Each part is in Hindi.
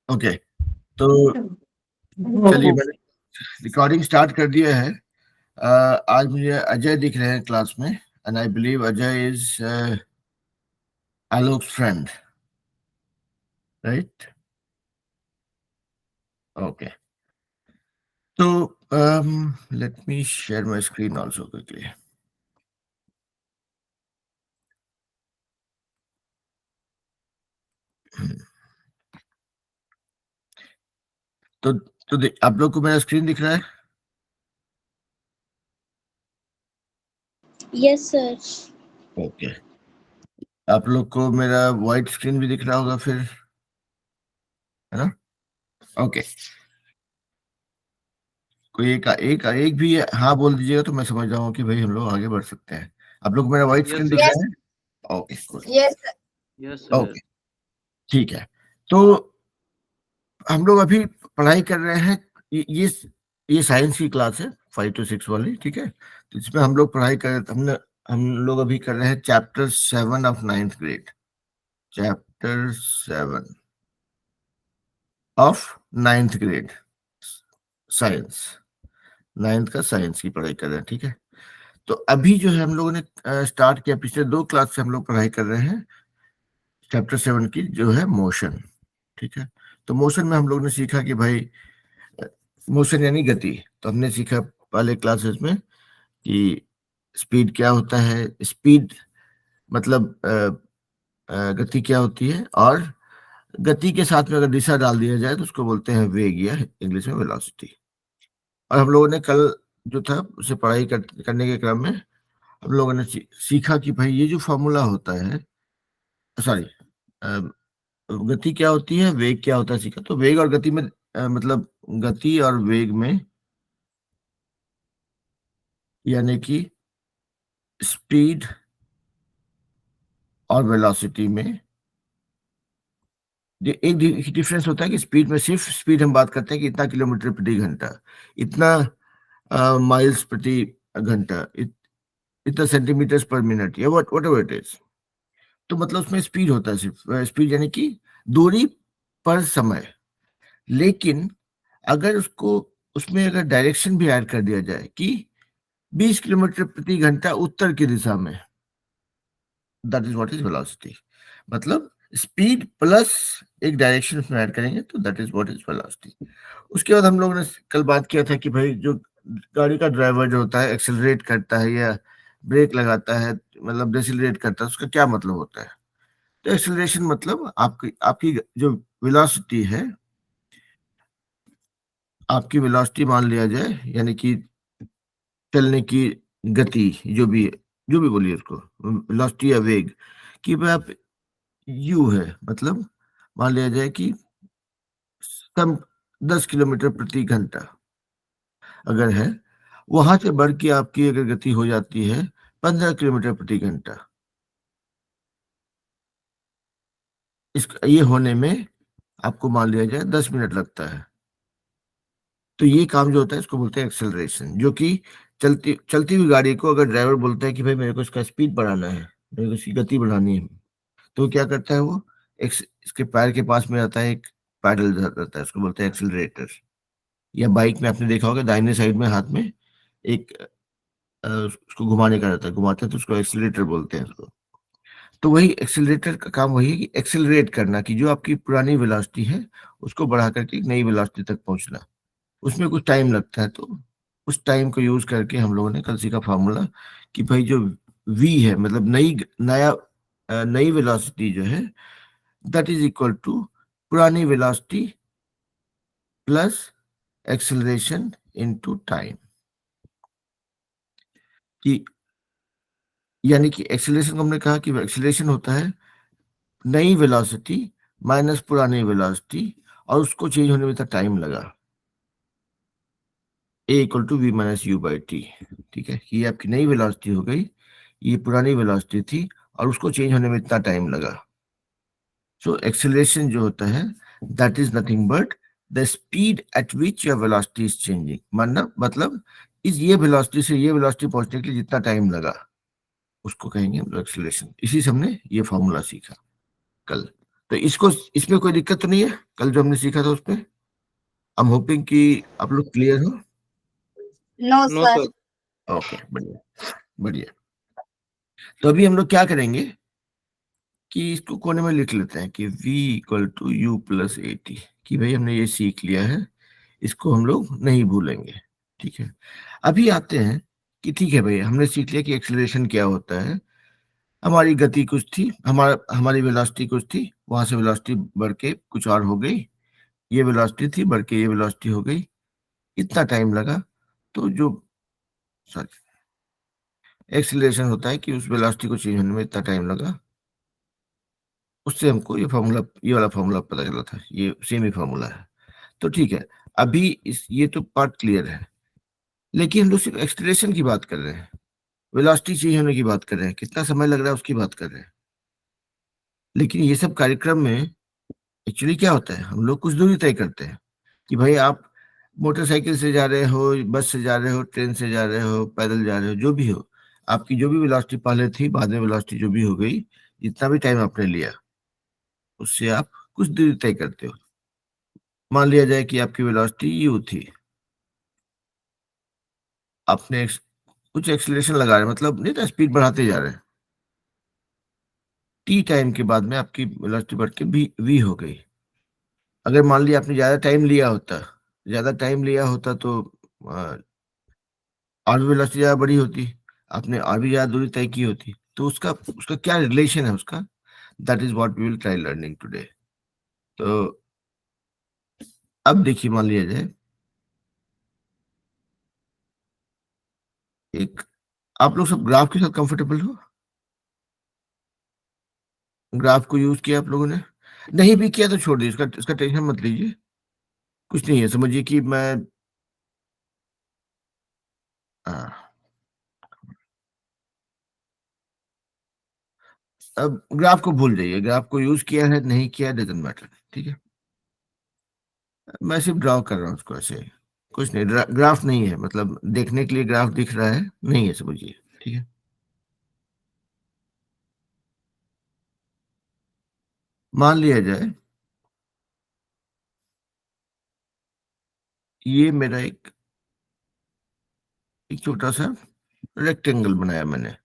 ओके, तो चलिए मैंने रिकॉर्डिंग स्टार्ट कर दिया है। आज मुझे अजय दिख रहे हैं क्लास में, and I believe Ajay is Alok's friend, right? Okay, तो let me share my screen also quickly. तो आप लोग को मेरा स्क्रीन दिख रहा है? Yes sir. ओके, आप लोग को मेरा व्हाइट स्क्रीन भी दिख रहा होगा फिर, है ना? ओके, कोई एक भी हाँ बोल दीजिएगा तो मैं समझ जाऊंगा कि भाई हम लोग आगे बढ़ सकते हैं। आप लोग को मेरा व्हाइट स्क्रीन दिख रहा है? Okay, good. Yes sir. Yes sir. Okay, ठीक है। तो हम लोग अभी पढ़ाई कर रहे हैं, ये साइंस की क्लास है 5 to 6 वाली, ठीक है? तो इसमें हम लोग पढ़ाई कर हम लोग अभी कर रहे हैं chapter 7 of 9th grade. Chapter 7 of 9th grade science, 9th का साइंस की पढ़ाई कर रहे हैं, ठीक है? तो अभी जो है हम लोगों ने स्टार्ट किया, पिछले 2 क्लास से हम लोग पढ़ाई कर रहे हैं चैप्टर 7 की, जो है मोशन, ठीक है? तो मोशन में हम लोग ने सीखा कि भाई मोशन यानी गति। तो हमने सीखा पहले क्लासेस में कि स्पीड क्या होता है, स्पीड मतलब गति क्या होती है, और गति के साथ में अगर दिशा डाल दिया जाए तो उसको बोलते हैं वेग, या इंग्लिश में वेलोसिटी। और हम लोगों ने कल जो था उसे पढ़ाई करने के क्रम में हम लोगों ने सीखा कि भाई ये जो फॉर्मूला होता है, सॉरी, गति क्या होती है, वेग क्या होता है, सीखा। तो वेग और गति में मतलब गति और वेग में, यानी कि स्पीड और वेलोसिटी में एक डिफरेंस होता है कि स्पीड में सिर्फ स्पीड हम बात करते हैं कि इतना किलोमीटर प्रति घंटा, इतना माइल्स प्रति घंटा, इतना सेंटीमीटर पर मिनट, या वट एवर इट इज। तो मतलब उसमें स्पीड होता है, सिर्फ स्पीड यानी कि दूरी पर समय। लेकिन अगर उसमें अगर डायरेक्शन भी ऐड कर दिया जाए कि 20 किलोमीटर प्रति घंटा उत्तर की दिशा में, that is what is velocity. मतलब स्पीड प्लस एक डायरेक्शन उसमें ऐड करेंगे तो that is what is velocity. उसके बाद हम लोगों ने कल बात किया था कि भाई जो गाड़ी का ड्राइवर जो होता है एक्सेलरेट करता है या ब्रेक लगाता है, मतलब डिसेलरेट करता है, उसका क्या मतलब होता है? तो एक्सेलरेशन मतलब आपकी आपकी जो वेलोसिटी है, आपकी वेलोसिटी मान लिया जाए, यानी कि चलने की गति, जो भी बोलिए उसको, वेलोसिटी या वेग, कि भाई आप यू है, मतलब मान लिया जाए कि कम 10 किलोमीटर प्रति घंटा अगर है, वहां से बढ़ के आपकी अगर गति हो जाती है 15 किलोमीटर प्रति घंटा, ये होने में आपको मान लिया जाए 10 मिनट लगता है। तो ये काम जो होता है इसको बोलते हैं एक्सेलरेशन। जो कि चलती चलती हुई गाड़ी को अगर ड्राइवर बोलता है कि भाई मेरे को इसका स्पीड बढ़ाना है, मेरे को इसकी गति बढ़ानी है, तो क्या करता है वो, इसके पैर के पास में आता है एक पैडल रहता है, उसको बोलते हैं एक्सेलरेटर। या बाइक में आपने देखा होगा दाहिने साइड में हाथ में एक उसको घुमाने का रहता है, घुमाते हैं तो उसको एक्सेलरेटर बोलते हैं उसको। तो वही एक्सेलरेटर का काम वही है कि एक्सेलरेट करना, कि जो आपकी पुरानी वेलोसिटी है उसको बढ़ा करके एक नई वेलोसिटी तक पहुंचना। उसमें कुछ टाइम लगता है, तो उस टाइम को यूज करके हम लोगों ने कल सीखा फार्मूला कि भाई जो v है, मतलब नई वेलोसिटी जो है, दैट इज इक्वल टू पुरानी velocity plus acceleration into time. कि यानी कि एक्सेलरेशन को हमने कहा कि एक्सेलरेशन होता है नई वेलोसिटी माइनस पुरानी वेलोसिटी, और उसको चेंज होने में इतना टाइम लगा, a equal to we minus you by T. ठीक है, ये आपकी नई वेलोसिटी हो गई, ये पुरानी वेलोसिटी थी, और उसको चेंज होने में इतना टाइम लगा। सो एक्सेलरेशन जो होता है that is nothing but the speed at which your velocity is changing. मतलब इस ये वेलोसिटी से ये वेलोसिटी पहुंचने के लिए जितना टाइम लगा उसको कहेंगे हम लोग एक्सेलरेशन। इसी से हमने ये फॉर्मूला सीखा कल। तो इसको इसमें कोई दिक्कत तो नहीं है कल जो हमने सीखा था उसमें? आई एम होपिंग कि आप लोग क्लियर हो। No no sir. Sir. Okay, बढ़िया बढ़िया। तो अभी हम लोग क्या करेंगे कि इसको कोने में लिख लेते हैं कि v equal to you plus A T, कि भाई हमने ये सीख लिया है, इसको हम लोग नहीं भूलेंगे। ठीक है, अभी आते हैं कि ठीक है भाई, हमने सीख लिया कि एक्सेलरेशन क्या होता है। हमारी गति कुछ थी, हमारी वेलोसिटी कुछ थी, वहां से वेलोसिटी बढ़ के कुछ और हो गई, ये वेलोसिटी थी बढ़ के ये वेलोसिटी हो गई, इतना टाइम लगा। तो जो सॉरी एक्सेलरेशन होता है कि उस वेलोसिटी को चेंज होने में इतना टाइम लगा, उससे हमको ये फॉर्मूला, ये वाला फॉर्मूला पता चला था, ये सेम ही फॉर्मूला है। तो ठीक है, अभी इस ये तो पार्ट क्लियर है, लेकिन हम लोग सिर्फ एक्सेलरेशन की बात कर रहे हैं, वेलोसिटी चेंज होने की बात कर रहे हैं, कितना समय लग रहा है उसकी बात कर रहे हैं। लेकिन ये सब कार्यक्रम में एक्चुअली क्या होता है, हम लोग कुछ दूरी तय करते हैं कि भाई आप मोटरसाइकिल से जा रहे हो, बस से जा रहे हो, ट्रेन से जा रहे हो, पैदल जा रहे हो, जो भी हो, आपकी जो भी वेलोसिटी पहले थी, बाद में वेलोसिटी जो भी हो गई, जितना भी टाइम आपने लिया, उससे आप कुछ दूरी तय करते हो। मान लिया जाए कि आपकी वेलोसिटी यू थी, आपने कुछ एक्सीलरेशन लगा रहे हैं, मतलब नहीं था, स्पीड बढ़ाते जा रहे हैं, टी टाइम के बाद में आपकी वेलोसिटी बढ़ के वी हो गई। अगर मान लिया आपने ज्यादा टाइम लिया होता तो और भी वेलोसिटी ज्यादा बड़ी होती, आपने और भी ज्यादा दूरी तय की होती। तो उसका उसका क्या रिलेशन है उसका, that is what we will try learning today. तो अब देखिए, मान लिया जाए एक, आप लोग सब ग्राफ के साथ कंफर्टेबल हो? ग्राफ को यूज किया आप लोगों ने? नहीं भी किया तो छोड़ दीजिए, इसका टेंशन मत लीजिए, कुछ नहीं है, समझिए कि मैं हाँ, अब ग्राफ को भूल जाइए, ग्राफ को यूज किया है नहीं किया डजंट मैटर, ठीक है। मैं सिर्फ ड्रॉ कर रहा हूँ उसको ऐसे, कुछ नहीं, ग्राफ नहीं है, मतलब देखने के लिए ग्राफ दिख रहा है, नहीं है, समझिए, ठीक है। मान लिया जाए ये मेरा एक छोटा सा रेक्टेंगल बनाया मैंने,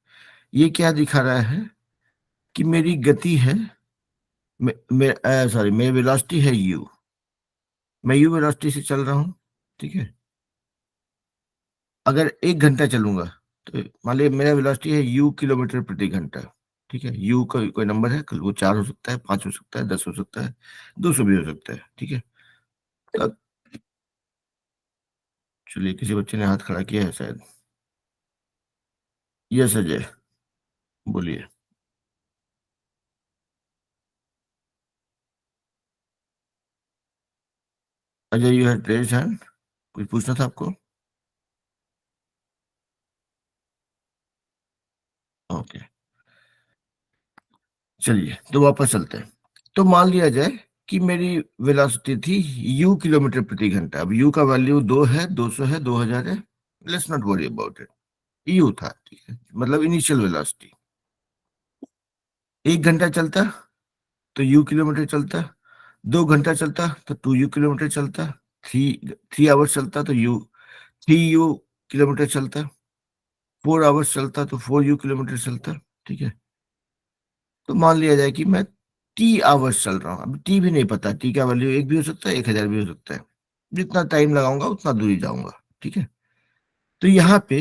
ये क्या दिखा रहा है कि मेरी गति है, सॉरी, मेरी वेलोसिटी है यू, मैं यू वेलोसिटी से चल रहा हूँ, ठीक है। अगर 1 घंटा चलूंगा तो मान लिया मेरा वेलोसिटी है यू किलोमीटर प्रति घंटा, ठीक है। यू का कोई नंबर है, कल वो 4 हो सकता है, 5 हो सकता है, 10 हो सकता है, 200 भी हो सकता है, ठीक है। अब चलिए, किसी बच्चे ने हाथ खड़ा किया है शायद। यस अजय, बोलिए। Ajay, you had raised hand, कुछ पूछना था आपको? ओके, चलिए तो वापस चलते हैं। तो मान लिया जाए कि मेरी वेलोसिटी थी यू किलोमीटर प्रति घंटा, अब यू का वैल्यू 2 है, 200 है, 2000 है, let's not worry about it, you था, ठीक है, मतलब इनिशियल वेलोसिटी। 1 घंटा चलता तो यू किलोमीटर चलता, 2 घंटा चलता तो 2u किलोमीटर चलता, थ्री थ्री आवर्स चलता तो यू 3u किलोमीटर चलता, 4 आवर्स चलता तो 4u किलोमीटर चलता, ठीक है। तो मान लिया जाए कि मैं टी आवर्स चल रहा हूँ, अब टी भी नहीं पता, टी का वैल्यू 1 भी हो सकता है, 1000 भी हो सकता है, जितना टाइम लगाऊंगा उतना दूरी जाऊंगा, ठीक है। तो यहाँ पे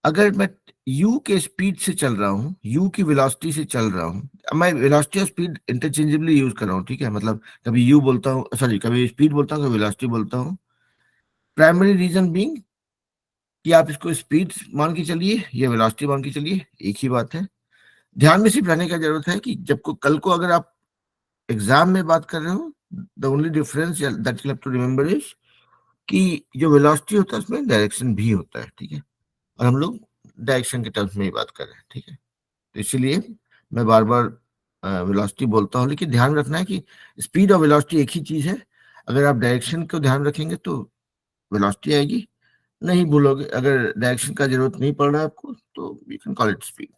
अगर मैं u के स्पीड से चल रहा हूँ, u की वेलोसिटी से चल रहा हूँ, अब मैं वेलोसिटी और स्पीड इंटरचेंजेबली यूज कर रहा हूँ, ठीक है, मतलब कभी u बोलता हूँ, सॉरी, कभी स्पीड बोलता हूँ, कभी वेलोसिटी बोलता हूँ। प्राइमरी रीजन बीइंग कि आप इसको स्पीड मान के चलिए या वेलोसिटी मान के चलिए, एक ही बात है। ध्यान में सिर्फ रहने का जरूरत है कि जब को कल को अगर आप एग्जाम में बात कर रहे हो, the only difference that you have to remember is कि जो वेलोसिटी होता है उसमें डायरेक्शन भी होता है, ठीक है, और हम लोग डायरेक्शन के टर्म्स में ही बात कर रहे हैं, ठीक है। तो इसीलिए मैं बार बार वेलोसिटी बोलता हूँ, लेकिन ध्यान रखना है कि स्पीड और वेलोसिटी एक ही चीज है। अगर आप डायरेक्शन को ध्यान रखेंगे तो वेलोसिटी आएगी, नहीं भूलोगे, अगर डायरेक्शन का जरूरत नहीं पड़ रहा है आपको तो you can call it speed,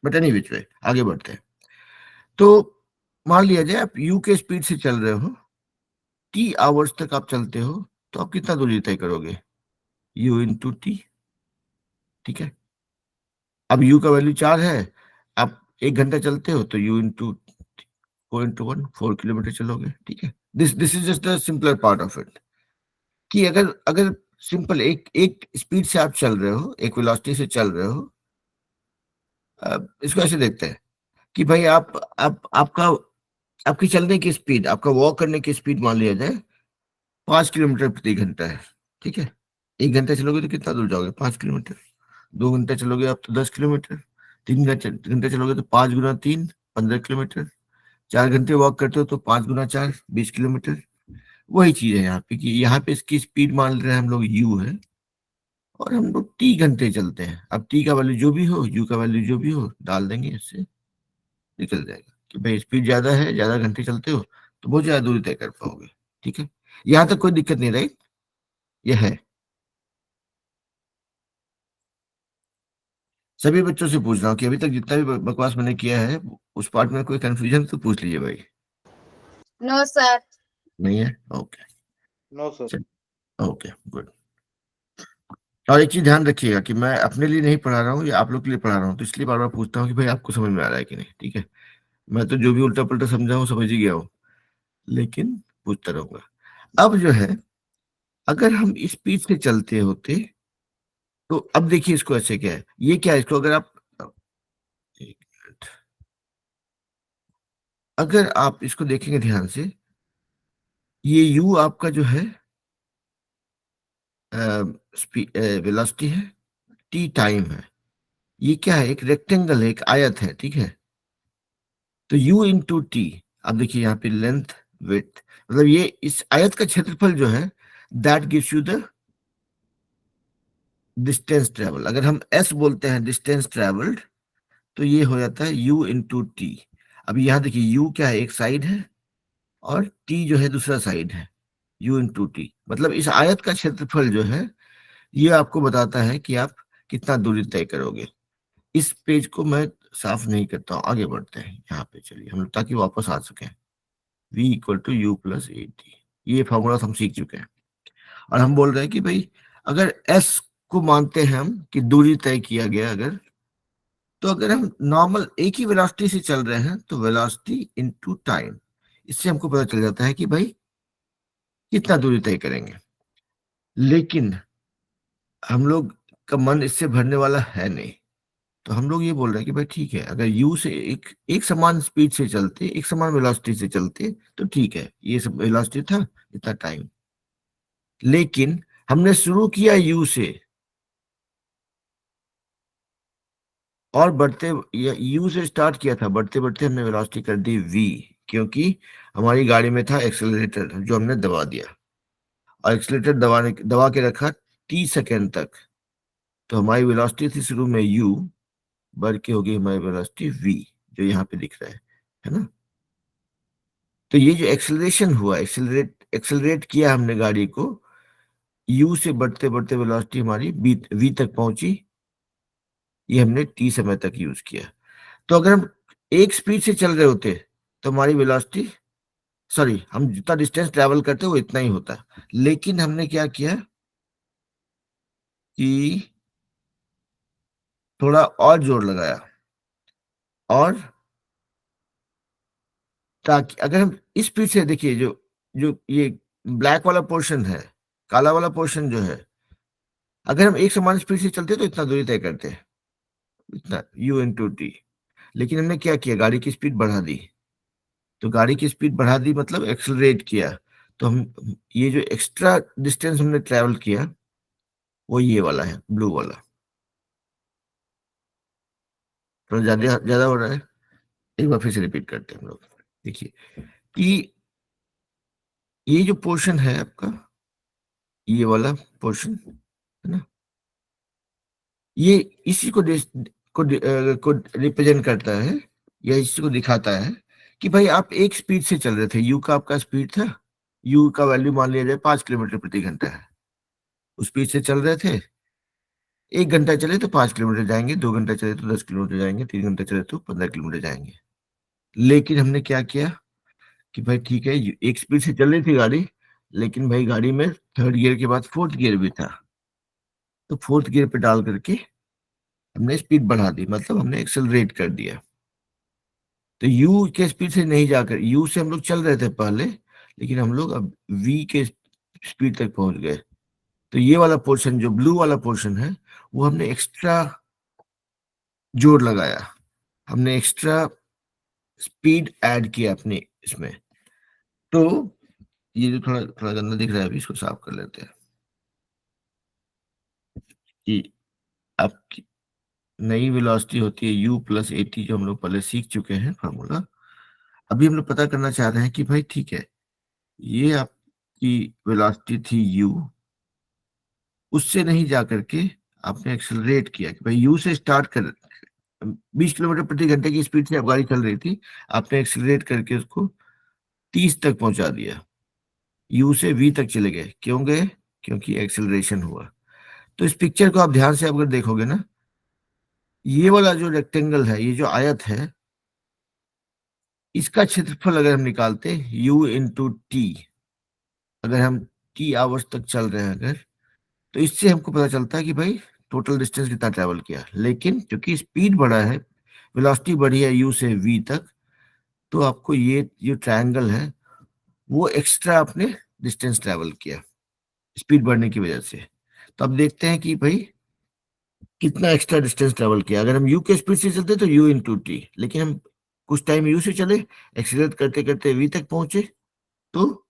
but any which way, आगे बढ़ते हैं। तो मान लिया जाए आप यू के स्पीड से चल रहे हो, टी आवर्स तक आप चलते हो, तो आप कितना दूरी तय करोगे? You into T. ठीक है, अब यू का वैल्यू 4 है, आप 1 घंटा चलते हो तो यू इंटू 4 इंटू 1, 4 किलोमीटर चलोगे। ठीक है, this this is just the simpler part of it, कि अगर अगर सिंपल एक एक स्पीड से आप चल रहे हो, एक वेलोसिटी से चल रहे हो, इसको ऐसे देखते हैं कि भाई आप आपका आपकी चलने की स्पीड, आपका वॉक करने की स्पीड मान लिया जाए 5 किलोमीटर प्रति घंटा है। ठीक है, 1 घंटा चलोगे तो कितना दूर जाओगे? 5 किलोमीटर। 2 घंटा चलोगे आप तो 10 किलोमीटर। 3 घंटे चलोगे तो 5 गुना 3, 15 किलोमीटर। 4 घंटे वॉक करते हो तो 5 गुना 4, 20 किलोमीटर। वही चीज है यहाँ पे, कि यहाँ पे इसकी स्पीड मान रहे हैं हम लोग यू है, और हम लोग टी घंटे चलते हैं। अब टी का वैल्यू जो भी हो, यू का वैल्यू जो भी हो, डाल देंगे, इससे निकल जाएगा कि भाई स्पीड ज्यादा है, ज्यादा घंटे चलते हो तो बहुत ज्यादा दूरी तय कर पाओगे। ठीक है, यहाँ तक कोई दिक्कत नहीं रही, यह है। सभी बच्चों से पूछ रहा हूँ कि अभी तक जितना भी बकवास मैंने किया है, उस पार्ट में कोई कंफ्यूजन तो पूछ लीजिए भाई। No sir. नहीं है? Okay, no sir. Okay, good. और एक चीज ध्यान रखिएगा कि मैं अपने लिए नहीं पढ़ा रहा हूँ, या आप लोग के लिए पढ़ा रहा हूँ, तो इसलिए बार बार पूछता हूँ कि भाई आपको समझ में आ रहा है कि नहीं। ठीक है, मैं तो जो भी उल्टा पुल्टा समझा हूँ समझ ही गया हूँ, लेकिन पूछता रहूंगा। अब जो है, अगर हम स्पीड से चलते होते, तो अब देखिए इसको ऐसे क्या है, ये क्या है, इसको अगर आप, एक मिनट, अगर आप इसको देखेंगे ध्यान से, ये यू आपका जो है वेलोसिटी है, टी टाइम है, ये क्या है, एक रेक्टेंगल है, एक आयत है। ठीक है, तो u इंटू टी, अब देखिए यहाँ पे लेंथ, विड्थ, मतलब ये इस आयत का क्षेत्रफल जो है, that gives you the distance travel. अगर हम s बोलते हैं डिस्टेंस ट्रेवल्ड, तो ये हो जाता है u इंटू टी। अब यहाँ देखिए u क्या है, एक साइड है, और t जो है दूसरा साइड है, u इंटू टी। मतलब इस आयत का क्षेत्रफल जो है, ये आपको बताता है कि आप कितना दूरी तय करोगे। इस पेज को मैं साफ नहीं करता हूँ, आगे बढ़ते हैं। यहाँ पे चलिए हम लोग, ताकि वापस आ सकें। v equal to you plus A T, ये फॉर्मूला हम सीख चुके हैं। और हम बोल रहे हैं कि भाई अगर s को मानते हैं हम कि दूरी तय किया गया, अगर, तो अगर हम नॉर्मल एक ही वेलोसिटी से चल रहे हैं, तो वेलोसिटी इनटू टाइम, इससे हमको पता चल जाता है कि भाई कितना दूरी तय करेंगे। लेकिन हम लोग का मन इससे भरने वाला है नहीं, तो हम लोग ये बोल रहे हैं कि भाई ठीक है, अगर यू से एक एक समान स्पीड से चलते, एक समान वेलोसिटी से चलते, तो ठीक है, ये सब वेलोसिटी था, इतना टाइम। लेकिन हमने शुरू किया यू से, और बढ़ते, यू से स्टार्ट किया था, बढ़ते बढ़ते हमने वेलोसिटी कर दी वी, क्योंकि हमारी गाड़ी में था एक्सेलरेटर जो हमने दबा दिया, और एक्सेलरेटर दबा के रखा टी सेकेंड तक, तो हमारी वेलोसिटी थी शुरू में यू, बढ़ के हो गई हमारी वेलोसिटी वी, जो यहाँ पे दिख रहा है ना। तो ये जो एक्सेलरेशन हुआ, एक्सेलरेट किया हमने गाड़ी को, यू से बढ़ते बढ़ते वेलोसिटी हमारी वी तक पहुंची, ये हमने टी समय तक यूज किया। तो अगर हम एक स्पीड से चल रहे होते, तो हमारी वेलोसिटी, सॉरी, हम जितना डिस्टेंस ट्रेवल करते वो इतना ही होता। लेकिन हमने क्या किया कि थोड़ा और जोर लगाया, और ताकि अगर हम इस स्पीड से, देखिए जो जो ये ब्लैक वाला पोर्शन है, काला वाला पोर्शन जो है, अगर हम एक समान स्पीड से चलते तो इतना दूरी तय करते हैं, इतना यू इंटू टी। लेकिन हमने क्या किया, गाड़ी की स्पीड बढ़ा दी, तो गाड़ी की स्पीड बढ़ा दी मतलब एक्सेलरेट किया, तो हम ये जो एक्स्ट्रा डिस्टेंस हमने ट्रेवल किया, वो ये वाला है, ब्लू वाला। थोड़ा ज्यादा ज्यादा हो रहा है, एक बार फिर से रिपीट करते हैं हम लोग। देखिए कि ये जो पोर्शन है आपका, ये वाला पोर्शन है ना, ये इसी को रिप्रेजेंट करता है, या इसी को दिखाता है कि भाई आप एक स्पीड से चल रहे थे, यू का आपका स्पीड था, यू का वैल्यू मान लिया जाए 5 किलोमीटर प्रति घंटा है, उस स्पीड से चल रहे थे। 1 घंटा चले तो 5 किलोमीटर जाएंगे, 2 घंटा चले तो 10 किलोमीटर जाएंगे, 3 घंटा चले तो 15 किलोमीटर जाएंगे। लेकिन हमने क्या किया कि भाई ठीक है, एक स्पीड से चल रही थी गाड़ी, लेकिन भाई गाड़ी में थर्ड गियर के बाद फोर्थ गियर भी था, तो फोर्थ गियर पे डाल करके हमने स्पीड बढ़ा दी, मतलब हमने एक्सेलरेट कर दिया। तो यू के स्पीड से नहीं जाकर, यू से हम लोग चल रहे थे पहले, लेकिन हम लोग अब वी के स्पीड तक पहुंच गए। तो ये वाला पोर्शन, जो ब्लू वाला पोर्शन है, वो हमने एक्स्ट्रा जोर लगाया, हमने एक्स्ट्रा स्पीड ऐड किया अपने इसमें। तो ये जो थोड़ा थोड़ा गंदा दिख रहा है, अभी इसको साफ कर लेते हैं। कि आपकी नई वेलोसिटी होती है u प्लस AT, जो हम लोग पहले सीख चुके हैं फॉर्मूला। अभी हम लोग पता करना चाह रहे हैं कि भाई ठीक है, ये आपकी वेलोसिटी थी u, उससे नहीं जा करके आपने एक्सेलरेट किया कि भाई u से स्टार्ट कर, 20 किलोमीटर प्रति घंटे की स्पीड से अब गाड़ी चल रही थी, आपने एक्सेलरेट करके उसको 30 तक पहुंचा दिया, u से v तक चले गए। क्यों गए? क्योंकि एक्सेलरेशन हुआ। तो इस पिक्चर को आप ध्यान से अगर देखोगे ना, ये वाला जो रेक्टेंगल है, ये जो आयत है, इसका क्षेत्रफल अगर हम निकालते u इंटू टी, अगर हम टी आवर्स तक चल रहे हैं अगर, तो इससे हमको पता चलता है कि भाई टोटल डिस्टेंस कितना ट्रैवल किया। लेकिन क्योंकि स्पीड बढ़ा है, वेलोसिटी बढ़ी है u से v तक, तो आपको ये जो ट्रायंगल है वो एक्स्ट्रा आपने डिस्टेंस ट्रैवल किया स्पीड बढ़ने की वजह से। तो अब देखते हैं कि भाई कितना एक्स्ट्रा डिस्टेंस ट्रैवल किया। अगर हम यू के स्पीड से चलते तो यू इंटू टी, लेकिन हम कुछ टाइम यू से चले, एक्सीलरेट करते करते वी तक पहुंचे, तो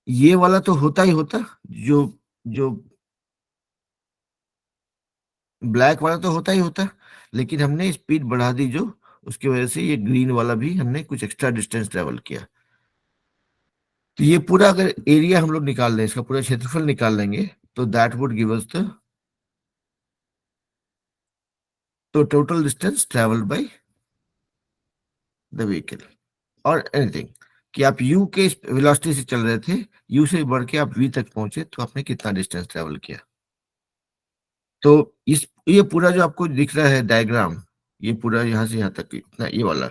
ये वाला तो होता ही होता, जो जो ब्लैक वाला तो होता ही होता, लेकिन हमने स्पीड बढ़ा दी जो, उसकी वजह से ये ग्रीन वाला भी हमने कुछ एक्स्ट्रा डिस्टेंस ट्रेवल किया। तो ये पूरा अगर एरिया हम लोग निकाल लें, इसका पूरा क्षेत्रफल निकाल लेंगे, तो that would give us the तो total distance travelled by the vehicle और एनीथिंग, कि आप यू के वेलोसिटी से चल रहे थे, यू से बढ़ के आप वी तक पहुंचे, तो आपने कितना डिस्टेंस ट्रेवल किया। तो इस ये पूरा जो आपको दिख रहा है डायग्राम, ये पूरा यहाँ से यहाँ तक इतना, ये वाला,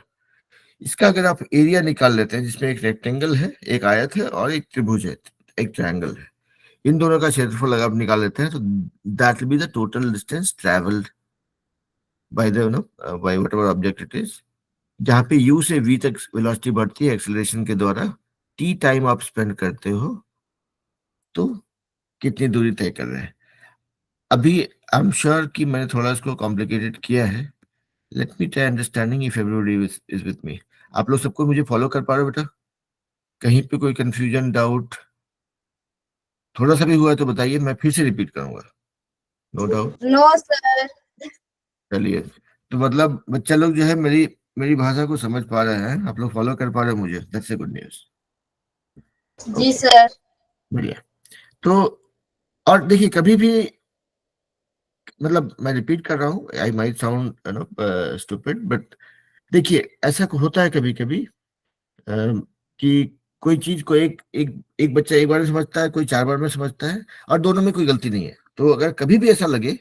इसका अगर आप एरिया निकाल लेते हैं, जिसमें एक रेक्टेंगल है, एक आयत है और एक त्रिभुज है, एक ट्रायंगल है, इन दोनों का क्षेत्रफल अगर आप निकाल लेते हैं, तो that will be the total distance travelled by the by whatever object it is, जहाँ पे u से v तक वेलोसिटी बढ़ती है एक्सेलरेशन के द्वारा, t टाइम आप स्पेंड करते हो, तो कितनी दूरी तय कर रहे हैं। अभी आई एम श्योर कि मैंने थोड़ा इसको कॉम्प्लिकेटेड किया है। Let me try understanding if everybody is with me. आप लोग सबको मुझे फॉलो कर पा रहे हो बेटा? कहीं पे कोई कंफ्यूजन, डाउट थोड़ा सा भी हुआ है तो बताइए, मैं फिर से रिपीट करूंगा। No doubt? No sir. चलिए, तो मतलब बच्चा लोग जो है मेरी मेरी भाषा को समझ पा रहे हैं, आप लोग फॉलो कर पा रहे हो मुझे, दैट्स ए गुड न्यूज। जी सर। बढ़िया। तो और देखिए, कभी भी, मतलब मैं रिपीट कर रहा हूँ, I might sound stupid, but देखिए ऐसा होता है कभी कभी कि कोई चीज को एक एक एक बच्चा एक बार में समझता है, कोई 4 बार में समझता है, और दोनों में कोई गलती नहीं है। तो अगर कभी भी ऐसा लगे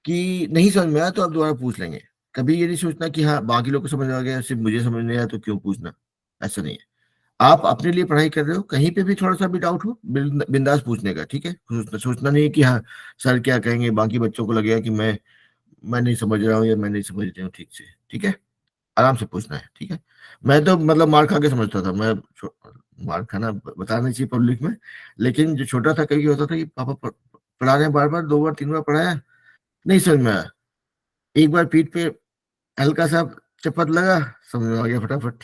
कि नहीं समझ में आया, तो आप दोबारा पूछ लेंगे। कभी ये नहीं सोचना कि हाँ बाकी लोग को समझ आ गया, सिर्फ मुझे समझ नहीं आया तो क्यों पूछना, ऐसा नहीं है। आप अपने लिए पढ़ाई कर रहे हो, कहीं पे भी थोड़ा सा भी डाउट हो, बिंदास पूछने का, ठीक है? सोचना नहीं है कि हाँ सर क्या कहेंगे, बाकी बच्चों को लगेगा कि मैं नहीं समझ रहा हूँ या मैं नहीं समझ रही हूँ ठीक से, ठीक है? आराम से पूछना है, ठीक है? मैं तो मतलब मार खा के समझता था, मार खाना बताना नहीं चाहिए पब्लिक में, लेकिन जो छोटा था, कभी होता था कि पापा पढ़ा रहे हैं, बार बार 2 बार 3 बार पढ़ाया, नहीं समझ में आया, एक बार पीठ पे हल्का सा चपत लगा, समझ में आ गया फटाफट।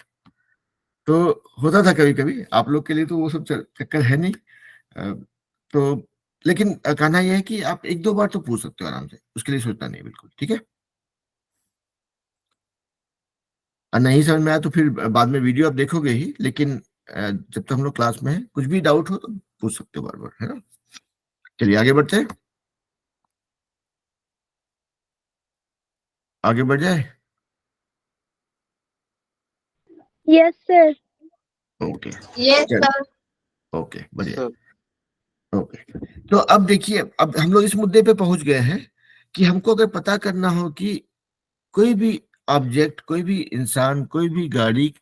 तो होता था कभी कभी, आप लोग के लिए तो वो सब चक्कर है नहीं। अ, तो लेकिन कहना यह है कि आप 1-2 बार तो पूछ सकते हो आराम से, उसके लिए सोचना नहीं, बिल्कुल ठीक है। और नहीं समझ में आया तो फिर बाद में वीडियो आप देखोगे ही, लेकिन जब तक हम लोग क्लास में हैं, कुछ भी डाउट हो तो पूछ सकते हो बार बार, है ना? चलिए आगे बढ़ते हैं, आगे बढ़ जाए। Yes sir. ओके, यस चलिए, सर। ओके, बढ़िया, ओके। तो अब देखिए, अब हम लोग इस मुद्दे पे पहुंच गए हैं कि हमको अगर पता करना हो कि कोई भी ऑब्जेक्ट, कोई भी इंसान, कोई भी गाड़ी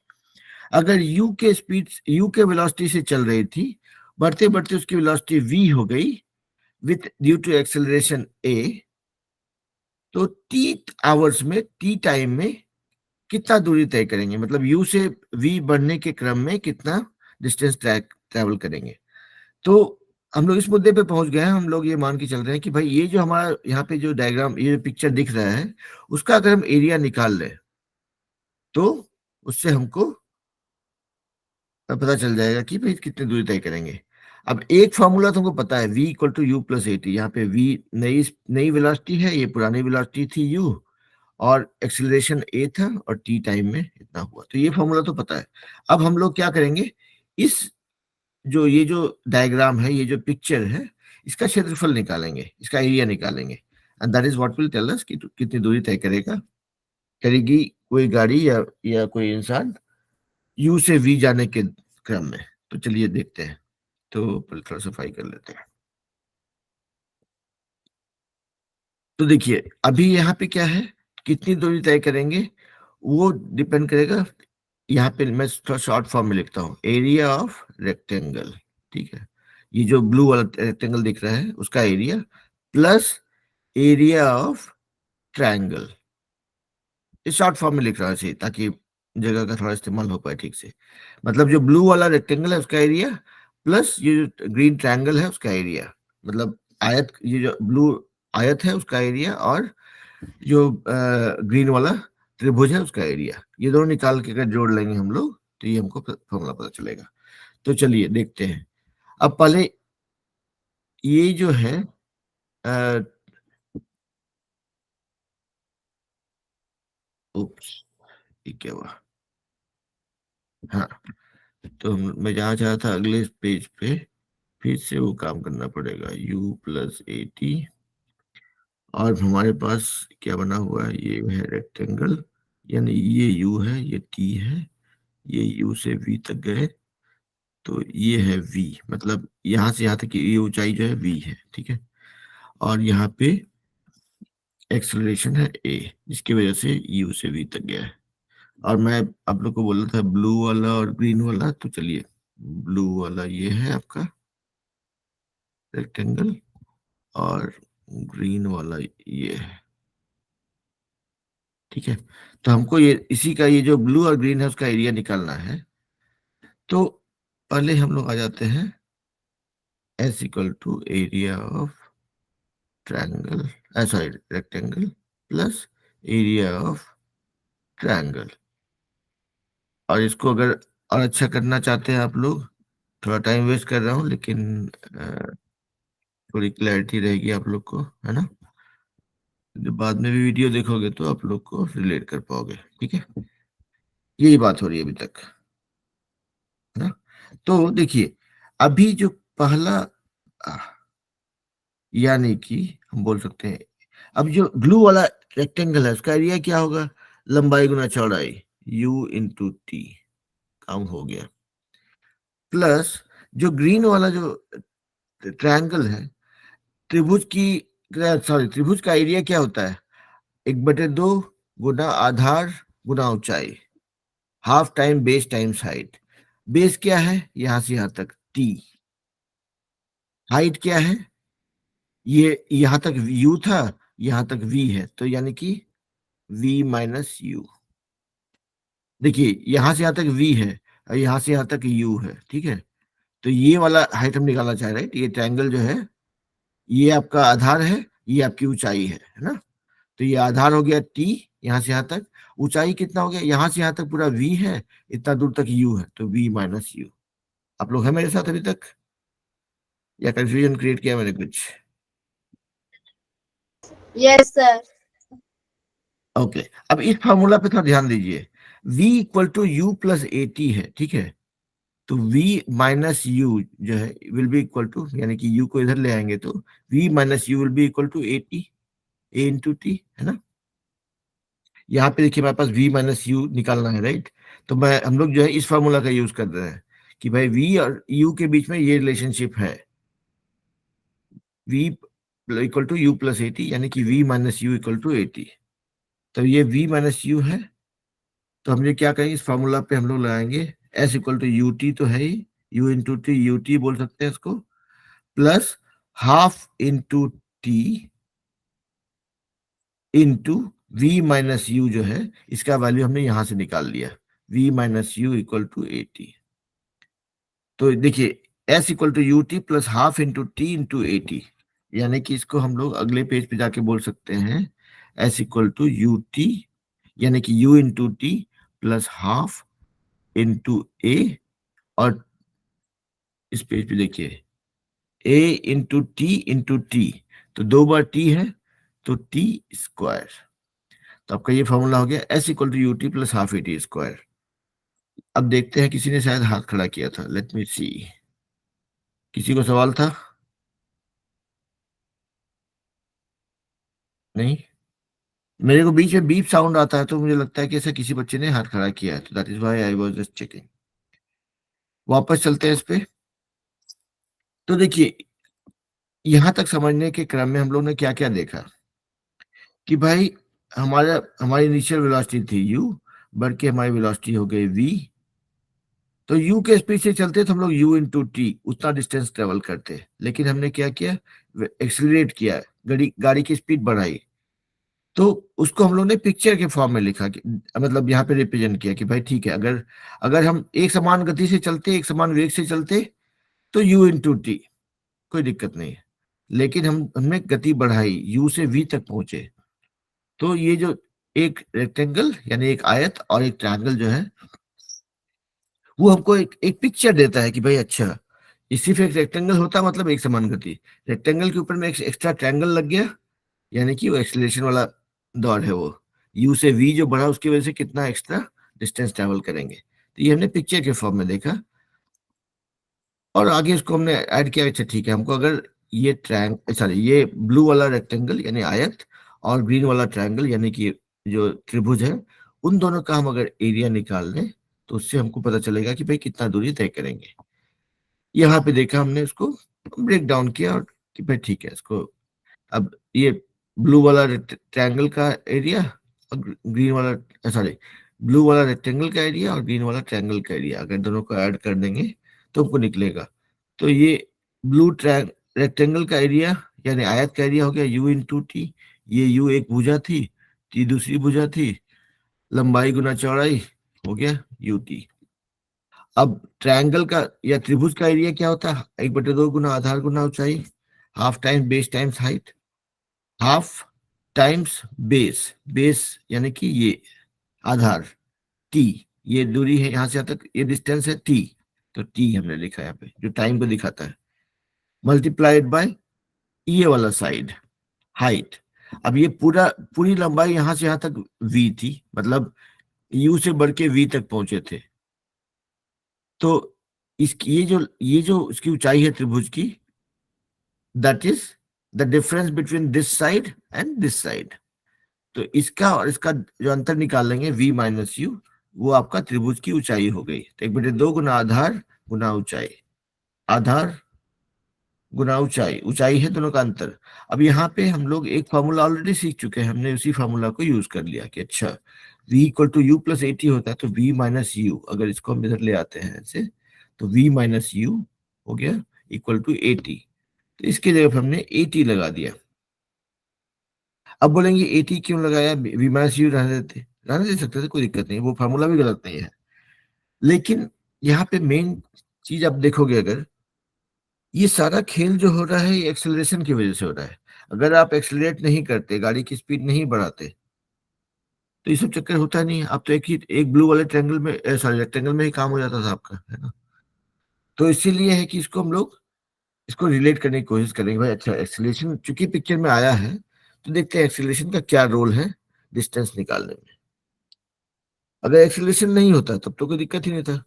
अगर u के स्पीड, u के वेलोसिटी से चल रही थी, बढ़ते बढ़ते उसकी वेलोसिटी v हो गई with due to acceleration a, तो t आवर्स में, t टाइम में कितना दूरी तय करेंगे, मतलब u से v बढ़ने के क्रम में कितना डिस्टेंस ट्रैवल करेंगे। तो हम लोग इस मुद्दे पे पहुंच गए हैं, हम लोग ये मान के चल रहे हैं कि भाई ये जो हमारा यहाँ पे जो डायग्राम, ये जो पिक्चर दिख रहा है, उसका अगर हम एरिया निकाल लें तो उससे हमको पता चल जाएगा कि भाई कितनी दूरी तय करेंगे। अब एक फॉर्मूला तुमको पता है, v equal to you plus A t. यहाँ पे v नई नई वेलोसिटी है, ये पुरानी वेलोसिटी थी u, और एक्सेलरेशन a था, और t टाइम में इतना हुआ, तो ये फॉर्मूला तो पता है। अब हम लोग क्या करेंगे, इस जो ये जो डायग्राम है, ये जो पिक्चर है, इसका क्षेत्रफल निकालेंगे, इसका एरिया निकालेंगे, and that is what will tell us कि कितनी दूरी तय करेगी कोई गाड़ी या कोई इंसान यू से वी जाने के क्रम में। तो चलिए देखते हैं, तो पहले थोड़ा सफाई कर लेते हैं। तो देखिए अभी यहाँ पे क्या है, कितनी दूरी तय करेंगे वो डिपेंड करेगा। यहाँ पे मैं थोड़ा शॉर्ट फॉर्म में लिखता हूँ, एरिया ऑफ रेक्टेंगल, ठीक है, ये जो ब्लू वाला रेक्टेंगल दिख रहा है उसका area plus area of triangle. इस शॉर्ट फॉर्म में लिख रहा है ताकि जगह का थोड़ा इस्तेमाल हो पाए ठीक से। मतलब जो ब्लू वाला रेक्टेंगल है उसका एरिया प्लस ये जो ग्रीन ट्रायंगल है उसका एरिया, मतलब आयत, ये जो ब्लू आयत है उसका एरिया, और जो ग्रीन वाला त्रिभुज है उसका एरिया, ये दोनों निकाल के अगर जोड़ लेंगे हम लोग तो ये हमको फॉर्मूला पता चलेगा। तो चलिए देखते हैं। अब पहले ये जो है उप्स, ये क्या हुआ, हाँ, तो मैं जहाँ चाहा था अगले पेज पे फिर से वो काम करना पड़ेगा, u प्लस ए टी, और हमारे पास क्या बना हुआ है, ये है रेक्टेंगल, यानी ये u है, ये t है, ये u से v तक गए, तो ये है v, मतलब यहाँ से यहाँ तक की ये ऊंचाई जो है v है, ठीक है, और यहाँ पे एक्सेलरेशन है a, जिसकी वजह से u से v तक गया है। और मैं आप लोग को बोला था ब्लू वाला और ग्रीन वाला, तो चलिए ब्लू वाला ये है आपका रेक्टेंगल, और ग्रीन वाला ये है, ठीक है। तो हमको ये इसी का, ये जो ब्लू और ग्रीन है उसका एरिया निकालना है। तो पहले हम लोग आ जाते हैं S equal to area of triangle, sorry rectangle, plus area of triangle. और इसको अगर और अच्छा करना चाहते हैं आप लोग, थोड़ा टाइम वेस्ट कर रहा हूँ लेकिन थोड़ी क्लैरिटी रहेगी आप लोग को, है ना, जब बाद में भी वीडियो देखोगे तो आप लोग को रिलेट कर पाओगे, ठीक है। यही बात हो रही है अभी तक, है ना। तो देखिए अभी जो पहला आ, यानी कि हम बोल सकते हैं, अब जो ब्लू वाला रेक्टेंगल है उसका एरिया क्या होगा, लंबाई गुना चौड़ाई, u इंटू टी, काम हो गया, प्लस जो ग्रीन वाला जो ट्रायंगल है, त्रिभुज की, सॉरी त्रिभुज का एरिया क्या होता है, 1/2 गुना आधार गुना ऊंचाई, half time base times height. Base क्या है, यहां से यहां तक t, हाइट क्या है, ये यहां तक u था, यहां तक v है, तो यानी कि v माइनस u। देखिए यहां से यहां तक v है और यहां से यहां तक u है, ठीक है। तो ये वाला हाइट हम निकालना चाह रहे हैं, ये ट्रायंगल जो है, ये आपका आधार है, ये आपकी ऊंचाई है ना। तो ये आधार हो गया t, यहाँ से यहाँ तक, ऊंचाई कितना हो गया, यहाँ से यहाँ तक पूरा v है, इतना दूर तक u है, तो v माइनस u। आप लोग हैं मेरे साथ अभी तक, या कंफ्यूजन क्रिएट किया मैंने कुछ? Yes, sir. ओके, अब इस फार्मूला पे थोड़ा ध्यान दीजिए, v equal to you plus A t है, ठीक है। तो v माइनस यू जो है विल बी इक्वल टू, यानी कि u को इधर ले आएंगे तो v minus u will be equal to a t, a into t, है ना। यहाँ पे देखिए हमारे पास v माइनस यू निकालना है, राइट। तो हम लोग जो है इस फार्मूला का यूज कर रहे हैं कि भाई v और u के बीच में ये रिलेशनशिप है, v equal to you plus A t, यानी कि v minus u equal to a t. तो ये v माइनस यू है, तो हम ये क्या करेंगे, इस फॉर्मूला पे हम लोग लगाएंगे s equal to u t, तो है ही u into t, u t बोल सकते हैं इसको, plus half into t into v minus u जो है, इसका वैल्यू हमने यहां से निकाल लिया, v minus u equal to a t. तो देखिए s equal to u t plus half into t into a t, यानी कि इसको हम लोग अगले पेज पे जाके बोल सकते हैं s equal to u t, यानी कि u into t plus half into a, और इस पेज पे देखिए a इंटू टी, तो 2 बार t है तो टी स्क्वायर। तो आपका ये फॉर्मूला हो गया s equal to u t plus half a t square. अब देखते हैं, किसी ने शायद हाथ खड़ा किया था, लेट मी सी, किसी को सवाल था? नहीं, मेरे को बीच में बीप साउंड आता है, तो मुझे लगता है कि ऐसा किसी बच्चे ने हाथ खड़ा किया है, तो that is why I was just checking. वापस चलते हैं इस पे। तो देखिए यहां तक समझने के क्रम में हम लोग ने क्या क्या देखा कि भाई हमारी इनिशियल वेलोसिटी थी u, बढ़ के हमारी वेलोसिटी हो गई v, तो u के स्पीड से चलते तो हम लोग u इंटू टी उतना डिस्टेंस ट्रेवल करते, लेकिन हमने क्या किया, एक्सीलरेट किया, गाड़ी की स्पीड बढ़ाई, तो उसको हम लोग ने पिक्चर के फॉर्म में लिखा कि मतलब यहाँ पे रिप्रेजेंट किया कि भाई ठीक है, अगर अगर हम एक समान गति से चलते, एक समान वेग से चलते, तो u इंटू टी, कोई दिक्कत नहीं है, लेकिन हमने गति बढ़ाई, u से v तक पहुंचे, तो ये जो एक रेक्टेंगल यानी एक आयत और एक ट्रायंगल जो है, वो हमको एक पिक्चर देता है कि भाई अच्छा, ये सिर्फ एक रेक्टेंगल होता मतलब एक समान गति, रेक्टेंगल के ऊपर में एक एक्स्ट्रा ट्रायंगल लग गया, यानी कि वो एक्सीलरेशन वाला दौड़ है, वो u से v जो बढ़ा उसकी वजह से कितना एक्स्ट्रा डिस्टेंस ट्रेवल करेंगे, तो ये हमने पिक्चर के फॉर्म में देखा, और आगे इसको हमने ऐड किया, अच्छा ठीक है, हमको अगर ये ये ब्लू वाला रेक्टेंगल यानी आयत और ग्रीन वाला ट्रायंगल यानी कि जो त्रिभुज है, उन दोनों का हम अगर एरिया निकाल लें, तो उससे हमको पता चलेगा कि भाई कितना दूरी तय करेंगे। यहाँ पे देखा हमने, उसको ब्रेक डाउन किया, और कि भाई ठीक है, इसको अब ये ब्लू वाला ट्रायंगल का एरिया और ग्रीन वाला ब्लू वाला रेक्टेंगल का एरिया और ग्रीन वाला ट्रायंगल का एरिया, अगर दोनों को ऐड कर देंगे तो हमको निकलेगा, तो ये ब्लू रेक्टेंगल का एरिया यानी आयत का एरिया हो गया u इंटू टी, ये u एक भुजा थी, t दूसरी भुजा थी, लंबाई गुना चौड़ाई हो गया यू टी। अब ट्रायंगल का या त्रिभुज का एरिया क्या होता है, 1/2 गुना आधार गुना ऊंचाई, half times base times height, half times base, base यानी कि ये आधार, टी, ये दूरी है यहां से यहां तक, ये डिस्टेंस है टी, तो टी हमने लिखा है यहाँ पे जो टाइम को दिखाता है, मल्टीप्लाइड बाय ये वाला साइड हाइट। अब ये पूरी लंबाई यहां से यहां तक v थी, मतलब u से बढ़ के v तक पहुंचे थे, तो इसकी ये जो इसकी ऊंचाई है त्रिभुज की, that is the difference between this side and this side, तो इसका और इसका जो अंतर निकाल लेंगे v माइनस यू, वो आपका त्रिभुज की ऊंचाई हो गई, तो 1/2 गुना आधार गुना ऊंचाई, आधार गुना ऊंचाई, ऊंचाई है दोनों का अंतर। अब यहाँ पे हम लोग एक फार्मूला ऑलरेडी सीख चुके हैं, हमने उसी फार्मूला को यूज कर लिया कि अच्छा v equal to you plus A t होता है, तो v माइनस यू, अगर इसको हम इधर ले आते हैं ऐसे, तो v माइनस यू हो गया इक्वल टू ए टी, तो इसकी जगह पे हमने ए टी लगा दिया। अब बोलेंगे ए टी क्यों लगाया, v माइनस यू रहने दे सकते थे, कोई दिक्कत नहीं, वो फार्मूला भी गलत नहीं है, लेकिन यहाँ पे मेन चीज आप देखोगे, अगर ये सारा खेल जो हो रहा है ये एक्सेलरेशन की वजह से हो रहा है, अगर आप एक्सेलरेट नहीं करते, गाड़ी की स्पीड नहीं बढ़ाते, तो ये सब चक्कर होता नहीं है, आप तो एक ब्लू वाले ट्रायंगल में रेक्टेंगल में ही काम हो जाता था आपका, है ना। तो इसीलिए है कि इसको हम लोग इसको रिलेट करने की कोशिश करेंगे, भाई अच्छा एक्सेलरेशन चूंकि पिक्चर में आया है, तो देखते हैं एक्सेलरेशन का क्या रोल है डिस्टेंस निकालने में। अगर एक्सेलरेशन नहीं होता तब तो कोई दिक्कत ही नहीं था,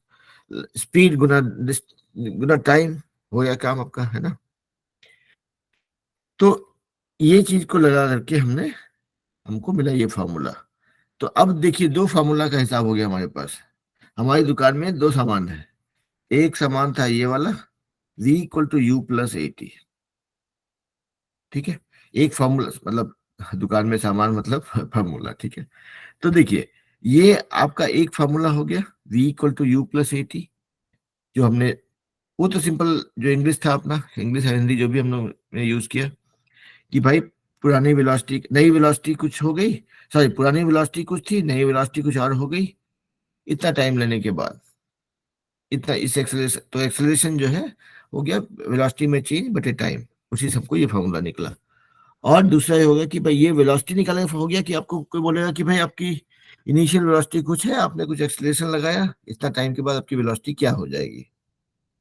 स्पीड गुना गुना टाइम हो गया काम आपका, है ना। तो ये चीज को लगा करके हमको मिला ये फार्मूला। तो अब देखिए, दो फार्मूला का हिसाब हो गया हमारे पास, हमारी दुकान में दो सामान है, एक सामान था ये वाला v equal to you plus A t, ठीक है, एक फार्मूला मतलब दुकान में सामान मतलब फार्मूला, ठीक है। तो देखिए, ये आपका एक फार्मूला हो गया, v equal to you plus A t, जो हमने, वो तो सिंपल जो इंग्लिश था अपना, इंग्लिश या हिंदी जो भी हम लोग ने यूज किया, कि भाई पुरानी वेलोसिटी नई वेलोसिटी कुछ हो गई, सॉरी पुरानी वेलोसिटी कुछ थी, नई वेलोसिटी कुछ और हो गई, इतना टाइम लेने के बाद इतना इस एक्सेलरेशन, तो एक्सेलरेशन जो है हो गया वेलोसिटी में चेंज बटे टाइम, उसी सबको ये फॉर्मूला निकला। और दूसरा ये हो गया कि भाई ये वेलोसिटी निकालने हो गया कि आपको कोई बोलेगा कि भाई आपकी इनिशियल वेलोसिटी कुछ है, आपने कुछ एक्सेलरेशन लगाया, इतना टाइम के बाद आपकी वेलोसिटी क्या हो जाएगी,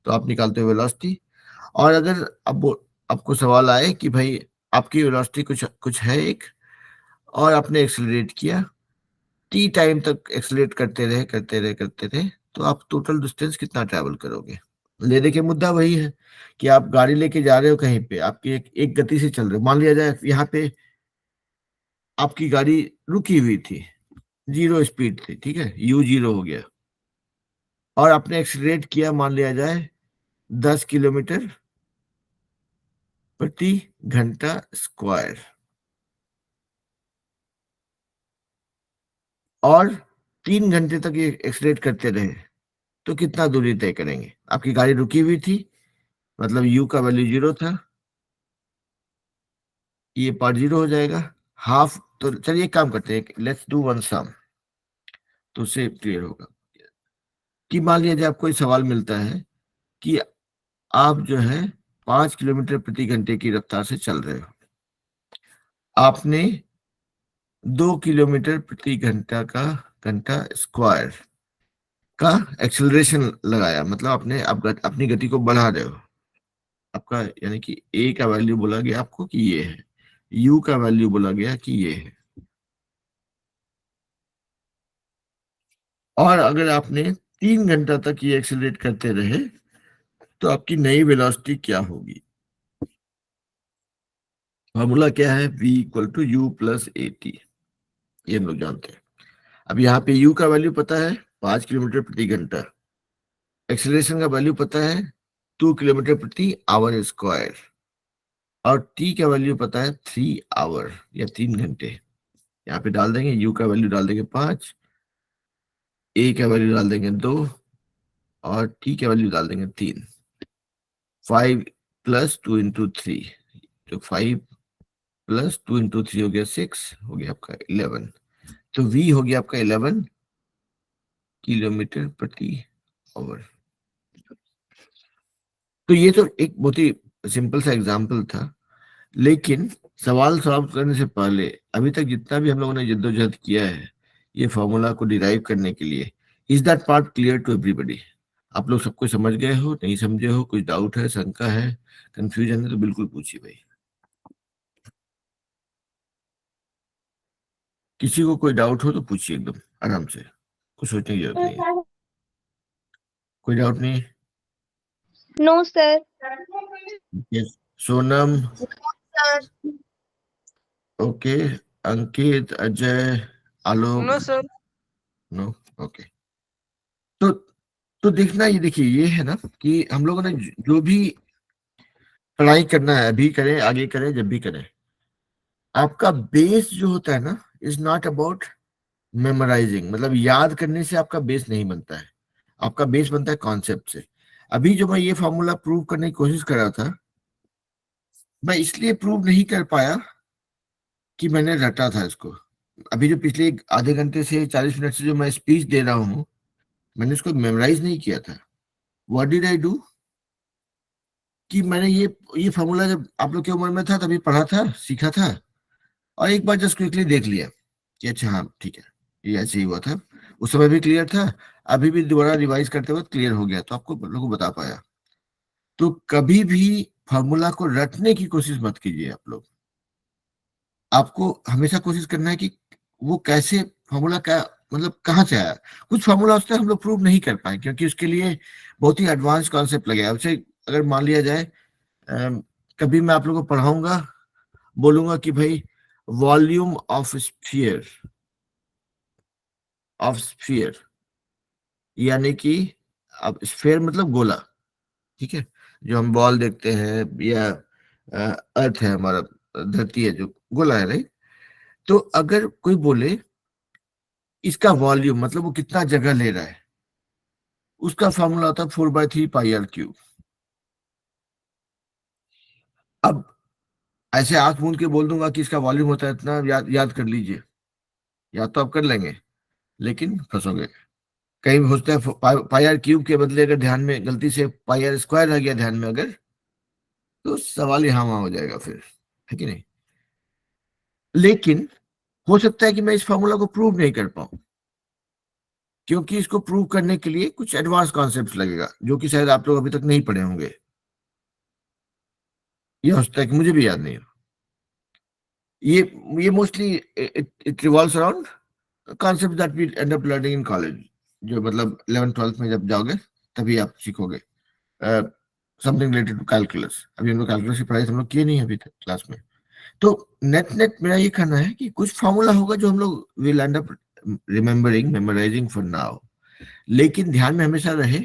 तो आप निकालते हो वेलोसिटी। और अगर अब आपको सवाल आए कि भाई आपकी वेलोसिटी कुछ कुछ है एक, और आपने एक्सेलरेट किया, टी टाइम तक एक्सेलरेट करते रहे, तो आप टोटल डिस्टेंस कितना ट्रैवल करोगे। लेने के मुद्दा वही है कि आप गाड़ी लेके जा रहे हो कहीं पे, आपकी एक गति से चल रहे हो, मान लिया जाए यहाँ पे आपकी गाड़ी रुकी हुई थी, 0 स्पीड थी, ठीक है, यू 0 हो गया, और आपने एक्सेलरेट किया, मान लिया जाए 10 किलोमीटर प्रति घंटा स्क्वायर, और 3 घंटे तक ये एक्सेलरेट करते रहे, तो कितना दूरी तय करेंगे। आपकी गाड़ी रुकी हुई थी, मतलब यू का वैल्यू 0 था, ये पार्ट 0 हो जाएगा, हाफ। तो चलिए एक काम करते हैं, लेट्स डू वन सम, तो उससे क्लियर होगा कि मान लिया जाए आपको एक सवाल मिलता है कि आप जो है 5 किलोमीटर प्रति घंटे की रफ्तार से चल रहे हो, आपने 2 किलोमीटर प्रति घंटा स्क्वायर का एक्सेलरेशन लगाया, मतलब आपने आप अपनी गति को बढ़ा रहे हो, आपका यानी कि ए का वैल्यू बोला गया आपको कि ये है, यू का वैल्यू बोला गया कि ये है, और अगर आपने 3 घंटा तक ये एक्सेलरेट करते रहे, तो आपकी नई वेलोसिटी क्या होगी। फॉर्मूला क्या है, v equal to you plus A T, ये हम लोग जानते हैं। अब यहाँ पे u का वैल्यू पता है 5 किलोमीटर प्रति घंटा, एक्सेलरेशन का वैल्यू पता है 2 किलोमीटर प्रति आवर स्क्वायर, और t का वैल्यू पता है 3 आवर या 3 घंटे। यहाँ पे डाल देंगे, u का वैल्यू डाल देंगे 5, a का वैल्यू डाल देंगे 2, और t का वैल्यू डाल देंगे 3। 5 प्लस 2 इंटू 3, तो 5 प्लस 2 इंटू 3 हो गया 6, हो गया आपका 11, तो v हो गया आपका 11 किलोमीटर प्रति आवर। तो ये तो एक बहुत ही सिंपल सा एग्जाम्पल था, लेकिन सवाल सॉल्व करने से पहले अभी तक जितना भी हम लोगों ने जद्दोजहद किया है ये फॉर्मूला को डिराइव करने के लिए, is that part clear to everybody. आप लोग सबको समझ गए हो, नहीं समझे हो, कुछ डाउट है, शंका है, कंफ्यूजन है, तो बिल्कुल पूछिए भाई। किसी को कोई डाउट हो तो पूछिए, एकदम आराम से, कुछ सोचने की जरूरत नहीं है। कोई डाउट नहीं? No, sir. Yes, Sonam, sir. Okay, Ankit, Ajay, Alok, no sir. No, okay. तो तो देखना, ये देखिए, ये है ना कि हम लोगों ने जो भी पढ़ाई करना है, अभी करें, आगे करें, जब भी करें, आपका बेस जो होता है ना, इज नॉट अबाउट मेमोराइजिंग, मतलब याद करने से आपका बेस नहीं बनता है, आपका बेस बनता है कॉन्सेप्ट से। अभी जो मैं ये फॉर्मूला प्रूव करने की कोशिश कर रहा था, मैं इसलिए प्रूव नहीं कर पाया कि मैंने रटा था इसको। अभी जो पिछले आधे घंटे से 40 मिनट से जो मैं स्पीच दे रहा हूँ, मैंने इसको मेमोराइज नहीं किया था। व्हाट डिड आई डू, कि मैंने ये फॉर्मूला जब आप लोग की उम्र में था तभी पढ़ा था, सीखा था, और एक बार जस्ट क्विकली देख लिया कि अच्छा हाँ ठीक है, ये ऐसे ही हुआ था, उस समय भी क्लियर था, अभी भी दोबारा रिवाइज करते वक्त क्लियर हो गया, तो आपको लोगों को बता पाया। तो कभी भी फॉर्मूला को रटने की कोशिश मत कीजिए आप लोग, आपको हमेशा कोशिश करना है कि वो कैसे फॉर्मूला का मतलब कहाँ से आया। कुछ फॉर्मूला होता है हम लोग प्रूव नहीं कर पाए क्योंकि उसके लिए बहुत ही एडवांस कॉन्सेप्ट लगे। उसे अगर मान लिया जाए, कभी मैं आप लोगों को पढ़ाऊंगा, बोलूंगा कि भाई वॉल्यूम ऑफ स्फीयर, यानी कि अब स्फीयर मतलब गोला, ठीक है, जो हम बॉल देखते हैं, या अर्थ है हमारा, धरती है जो गोला है, राइट। तो अगर कोई बोले इसका वॉल्यूम मतलब वो कितना जगह ले रहा है, उसका फॉर्मूला होता है 4/3 πr क्यूब। अब ऐसे आंख मूंद के बोल दूंगा कि इसका वॉल्यूम होता है इतना, याद कर लीजिए, याद तो आप कर लेंगे लेकिन फंसोगे। कहीं भी होता है πr क्यूब के बदले अगर ध्यान में गलती से πr² आ गया ध्यान में अगर, तो सवाल यहाँ वहां हो जाएगा फिर, है कि नहीं। लेकिन हो सकता है कि मैं इस फॉर्मूला को प्रूव नहीं कर पाऊं, क्योंकि इसको प्रूव करने के लिए कुछ एडवांस कॉन्सेप्ट लगेगा जो कि शायद आप लोग अभी तक नहीं पढ़े होंगे। यह हो सकता है कि मुझे भी याद नहीं हो। ये mostly it revolves around concept that we end up learning in college, जो मतलब 11th-12th में जब जाओगे तभी आप सीखोगे, समथिंग रिलेटेड टू कैलकुलस। अभी हम लोग कैलकुलस की पढ़ाई हम लोग किए नहीं अभी तक क्लास में। तो नेट नेट मेरा ये कहना है कि कुछ फॉर्मूला होगा जो हम लोग will end up remembering, memorising for now. लेकिन ध्यान में हमेशा रहे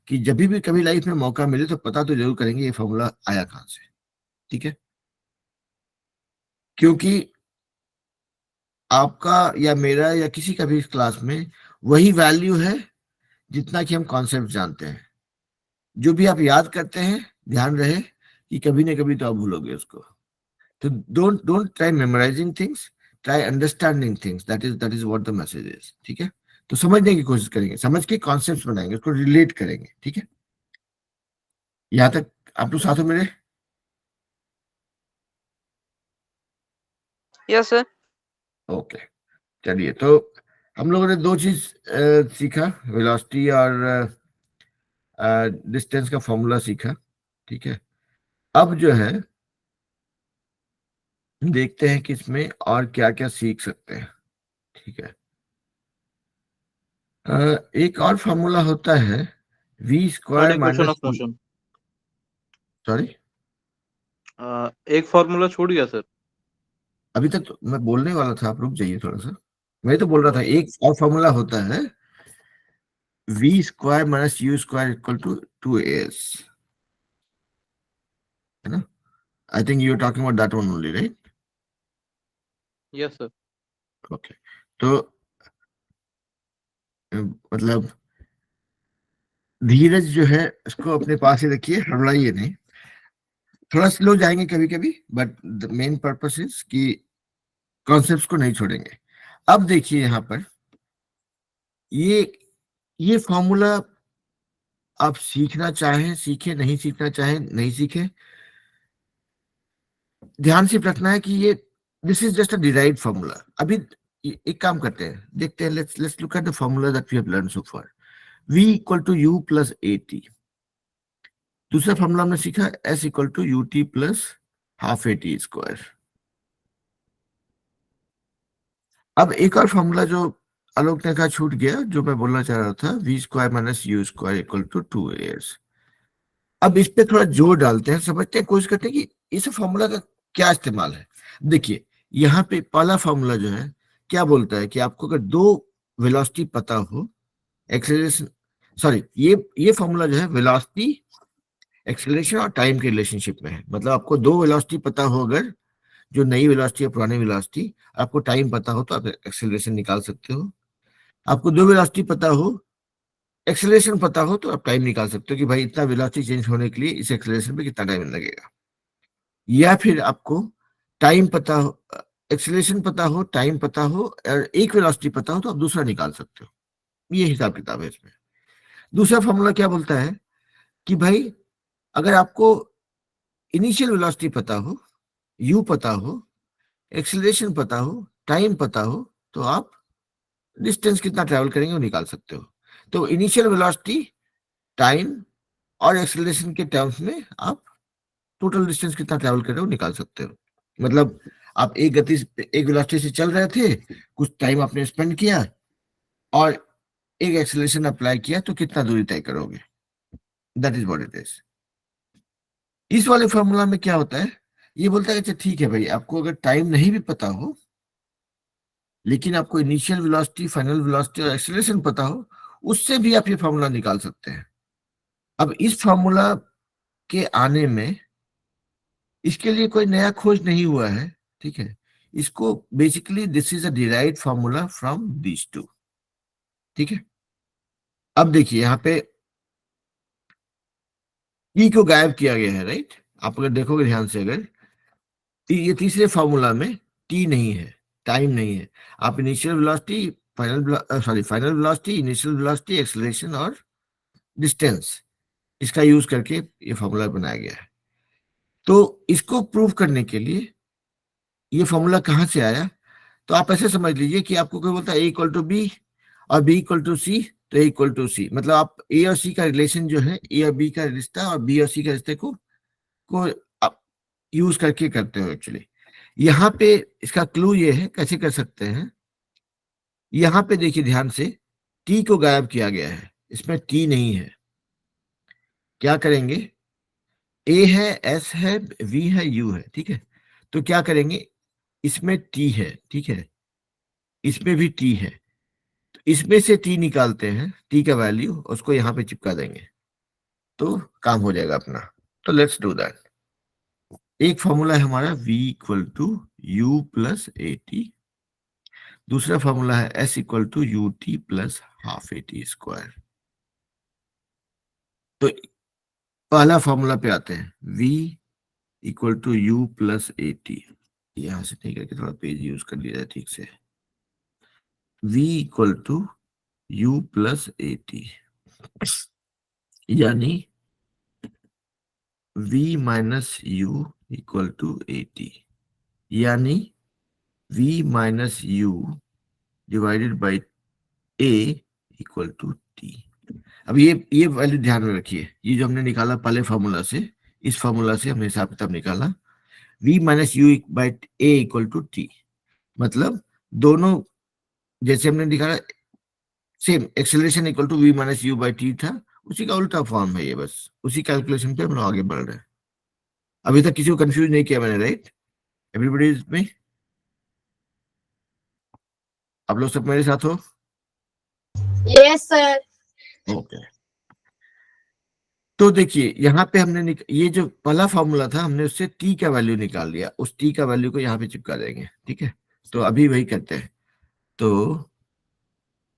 कि जब भी कभी लाइफ में मौका मिले तो पता तो जरूर करेंगे ये फॉर्मूला आया कहां से, ठीक है। क्योंकि आपका या मेरा या किसी का भी इस क्लास में वही वैल्यू है जितना कि हम कॉन्सेप्ट जानते हैं। जो भी आप याद करते हैं ध्यान रहे कि कभी ना कभी तो आप भूलोगे उसको। तो don't try memorising things, try understanding things, that is what the message is, ठीक है। तो समझने की कोशिश करेंगे, समझ के कॉन्सेप्ट बनाएंगे, उसको रिलेट करेंगे, ठीक है। यहाँ तक आप लोग साथ में मेरे? Yes sir. ओके, चलिए। तो हम लोगों ने दो चीज सीखा, वेलोसिटी और डिस्टेंस का फॉर्मूला सीखा, ठीक है। अब जो है देखते हैं कि इसमें और क्या क्या सीख सकते हैं, ठीक है। एक और फॉर्मूला होता है v² equation minus, of motion. Sorry एक फॉर्मूला छूट गया सर। अभी तक तो मैं बोलने वाला था, आप रुक जाइए थोड़ा सा। मैं तो बोल रहा था एक और फॉर्मूला होता है v² minus u² equal to 2as, है ना। I think you are talking about that one only, right? Yes sir. Okay. तो मतलब धीरज जो है उसको अपने पास ही रखिए, हड़बड़ाइए नहीं। थोड़ा स्लो जाएंगे कभी कभी, but the main purpose is कि कॉन्सेप्ट्स को नहीं छोड़ेंगे। अब देखिए यहाँ पर ये ये फॉर्मूला आप सीखना चाहें सीखे, नहीं सीखना चाहें नहीं सीखे, ध्यान से रखना है कि ये this is just a derived formula. अभी एक काम करते हैं, देखते हैं, let's look at the formula that we have learn so far. v equal to u plus at। दूसरा फॉर्मूला हमने सीखा s equal to ut plus half at²। अब एक और फॉर्मूला जो आलोक ने कहा छूट गया, जो मैं बोलना चाह रहा था, v² minus u² equal to 2as। अब इस पे थोड़ा जोर डालते हैं, समझते हैं, कोशिश करते हैं कि इस फॉर्मूला का क्या इस्तेमाल है। देखिए यहाँ पे पहला फॉर्मूला जो है क्या बोलता है कि आपको अगर दो वेलोसिटी पता हो, एक्सेलरेशन, सॉरी ये फॉर्मूला जो है वेलोसिटी, एक्सेलरेशन और टाइम के रिलेशनशिप में है। मतलब आपको दो वेलोसिटी पता हो, अगर जो नई वेलोसिटी है पुरानी वेलोसिटी, आपको टाइम पता हो तो आप एक्सेलरेशन निकाल सकते हो। आपको दो वेलोसिटी पता हो, एक्सेलरेशन पता हो तो आप टाइम निकाल सकते हो कि भाई इतना वेलोसिटी चेंज होने के लिए इस एक्सेलरेशन पे कितना टाइम लगेगा। या फिर आपको टाइम पता हो, एक्सेलरेशन पता हो, टाइम पता हो और एक वेलोसिटी पता हो तो आप दूसरा निकाल सकते हो। ये हिसाब किताब है इसमें। दूसरा फॉर्मूला क्या बोलता है कि भाई अगर आपको इनिशियल वेलोसिटी पता हो, यू पता हो, एक्सेलरेशन पता हो, टाइम पता हो, तो आप डिस्टेंस कितना ट्रेवल करेंगे वो निकाल सकते हो। तो इनिशियल वेलोसिटी, टाइम और एक्सेलरेशन के टर्म्स में आप टोटल डिस्टेंस कितना ट्रेवल कर रहे हो निकाल सकते हो। मतलब आप एक गति एक वेलोसिटी से चल रहे थे, कुछ टाइम आपने स्पेंड किया और एक एक्सेलरेशन अप्लाई किया, तो कितना दूरी तय करोगे। That is what it is. इस वाले फॉर्मूला में क्या होता है, ये बोलता है अच्छा ठीक है भाई, आपको अगर टाइम नहीं भी पता हो लेकिन आपको इनिशियल वेलोसिटी, फाइनल वेलोसिटी और एक्सेलरेशन पता हो, उससे भी आप ये फॉर्मूला निकाल सकते हैं। अब इस फॉर्मूला के आने में इसके लिए कोई नया खोज नहीं हुआ है, ठीक है। इसको basically this is a derived formula from these two. ठीक है, अब देखिए यहाँ पे टी को गायब किया गया है, राइट। आप अगर देखोगे ध्यान से, अगर ये तीसरे फार्मूला में टी नहीं है, टाइम नहीं है। आप initial velocity, final velocity, initial velocity, acceleration और डिस्टेंस, इसका यूज करके ये फार्मूला बनाया गया है। तो इसको प्रूव करने के लिए ये फॉर्मूला कहाँ से आया, तो आप ऐसे समझ लीजिए कि आपको कोई बोलता है ए इक्वल टू बी और बी इक्वल टू सी, तो ए इक्वल टू सी, मतलब आप ए और सी का रिलेशन जो है, ए और बी का रिश्ता और बी और सी के रिश्ते को आप यूज करके करते हो एक्चुअली। यहाँ पे इसका क्लू ये है कैसे कर सकते हैं। यहाँ पे देखिए ध्यान से, टी को गायब किया गया है, इसमें टी नहीं है। क्या करेंगे, ए है, एस है, वी है, यू है, ठीक है। तो क्या करेंगे, इसमें टी है, ठीक है, इसमें भी टी है, तो इसमें से टी निकालते हैं, टी का वैल्यू, उसको यहाँ पे चिपका देंगे तो काम हो जाएगा अपना। तो लेट्स डू दैट। एक फॉर्मूला है हमारा v equal to you plus A t, दूसरा फॉर्मूला है s equal to u t plus half a t square. तो पहला फॉर्मूला पे आते हैं, v equal to you plus A t, यहां से नहीं करके थोड़ा पेज यूज कर लिया जाए ठीक से। v equal to you plus A t, यानी v minus u equal to a t, यानी v minus u divided by a equal to t. अब ये वैल्यू ध्यान में रखिए, ये जो हमने निकाला पहले फॉर्मूला से, इस फॉर्मूला से हमने हिसाब किताब निकाला, v minus you by a equal to t, मतलब दोनों जैसे हमने निकाला same, acceleration equal to we minus you by t था, उसी का उल्टा फॉर्म है ये, बस उसी कैलकुलेशन पे हम लोग आगे बढ़ रहे हैं। अभी तक किसी को कंफ्यूज नहीं किया मैंने, राइट? एवरीबॉडी इज में, आप लोग सब मेरे साथ हो? Yes, sir. ओके। तो देखिए यहाँ पे हमने ये जो पहला फॉर्मूला था, हमने उससे टी का वैल्यू निकाल लिया, उस टी का वैल्यू को यहाँ पे चिपका देंगे, ठीक है। तो अभी वही करते हैं। तो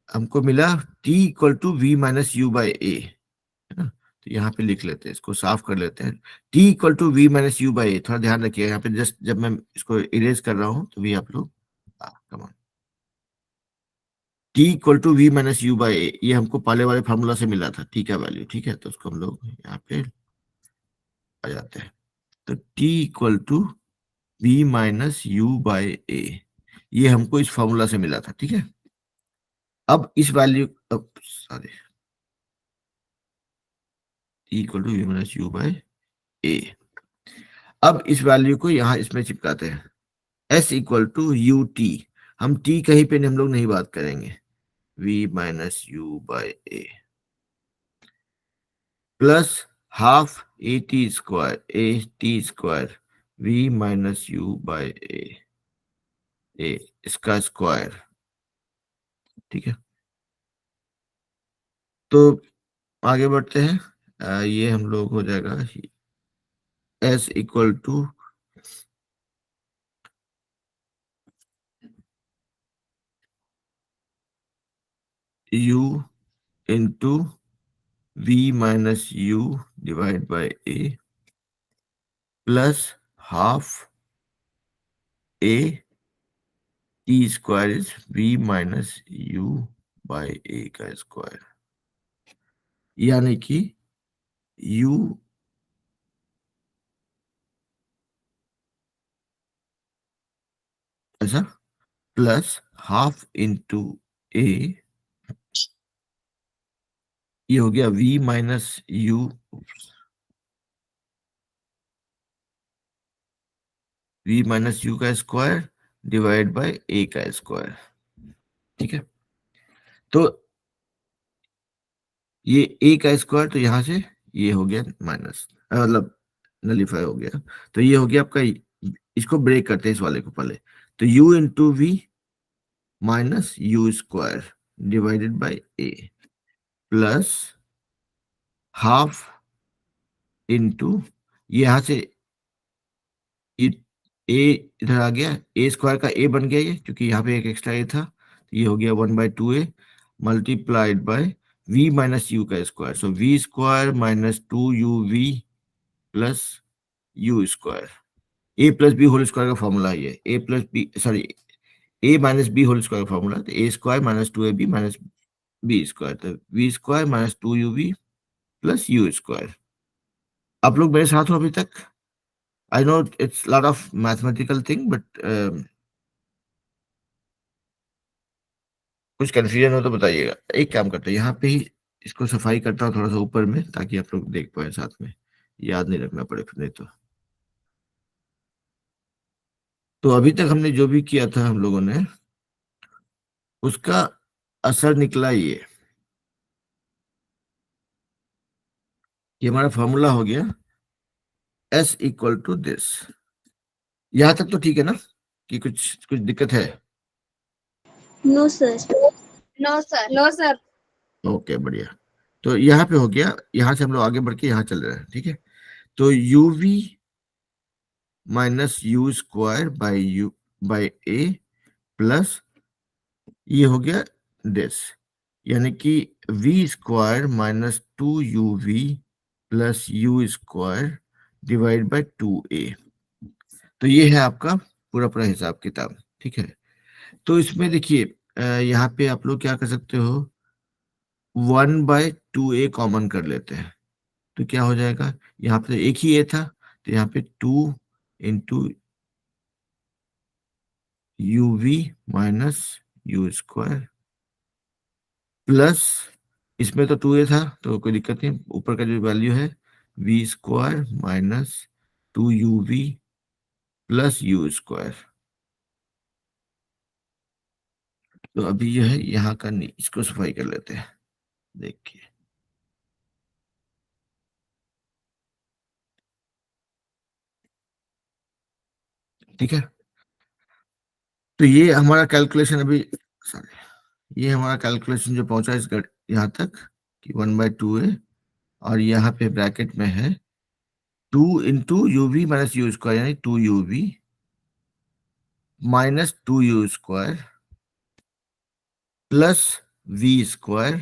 हमको मिला t equal to we minus you by a, है ना। तो यहाँ पे लिख लेते हैं, इसको साफ कर लेते हैं। T equal to we minus you by a, थोड़ा ध्यान रखिए यहाँ पे, जस्ट जब मैं इसको इरेज कर रहा हूँ तो भी आप लोग come on, t equal to we minus you by a, ये हमको पहले वाले फार्मूला से मिला था टी का वैल्यू, ठीक है। तो उसको हम लोग यहाँ पे आ जाते हैं। तो t equal to we minus you by a, ये हमको इस फॉर्मूला से मिला था, ठीक है। अब इस value, sorry, t equal to we minus you by a, अब इस वैल्यू को यहाँ इसमें चिपकाते हैं, s equal to u t, हम टी कहीं पे हम लोग नहीं बात करेंगे, v minus you by a plus half a t square, a t square, v minus you by a इसका स्क्वायर, ठीक है। तो आगे बढ़ते हैं, ये हम लोग हो जाएगा s equal to u into v minus u divide by a plus half a t square is v minus you by a का स्क्वायर, यानी कि u ऐसा प्लस हाफ इंटू ए, ये हो गया v minus you, v minus u का स्क्वायर डिवाइड बाय a का स्क्वायर, ठीक है। तो ये a का स्क्वायर, तो यहां से ये हो गया माइनस, मतलब नलीफाई हो गया। तो ये हो गया आपका, इसको ब्रेक करते हैं इस वाले को पहले, तो u into v minus u square divided by a plus half into, यहां से ए इधर आ गया, ए स्क्वायर का ए बन गया ये, क्योंकि यहाँ पे एक एक्स्ट्रा ए था, तो ये हो गया 1/2a multiplied by v minus u का square, so v square minus 2uv plus u square. A plus b whole square का फॉर्मूला है ये, a plus b sorry a minus b whole square का फॉर्मूला, तो a square minus 2ab minus b square, तो v square minus 2uv plus u square. आप लोग मेरे साथ हो अभी तक? I know it's lot of mathematical thing, but कुछ कंफ्यूजन हो तो बताइएगा। एक काम करते हैं, यहाँ पे ही इसको सफाई करता हूँ थोड़ा सा ऊपर में, ताकि आप लोग देख पाए साथ में, याद नहीं रखना पड़े फिर नहीं तो अभी तक हमने जो भी किया था हम लोगों ने, उसका असर निकला ये हमारा फॉर्मूला हो गया S इक्वल टू दिस। यहां तक तो ठीक है ना, कि कुछ कुछ दिक्कत है? No, sir. No, sir. No, sir. Okay बढ़िया। तो यहाँ पे हो गया, यहां से हम लोग आगे बढ़ के यहाँ चल रहे हैं, ठीक है। तो uv minus u square by a plus ये हो गया दिस, यानी कि v square minus 2uv plus u square divide by 2a। तो ये है आपका पूरा पूरा हिसाब किताब, ठीक है। तो इसमें देखिए यहाँ पे आप लोग क्या कर सकते हो, 1/2a कॉमन कर लेते हैं, तो क्या हो जाएगा, यहाँ पे एक ही a था, तो यहाँ पे 2 into uv minus u square plus, इसमें तो 2a था तो कोई दिक्कत नहीं, ऊपर का जो वैल्यू है v square minus 2uv plus u square. तो अभी जो है यहाँ का इसको सफाई कर लेते हैं, देखिए ठीक है। तो ये हमारा कैलकुलेशन अभी, सॉरी, ये हमारा कैलकुलेशन जो पहुंचा इस यहाँ तक कि 1/2a, और यहाँ पे ब्रैकेट में है 2 into UV minus u square, यानी 2uv minus 2u square plus v square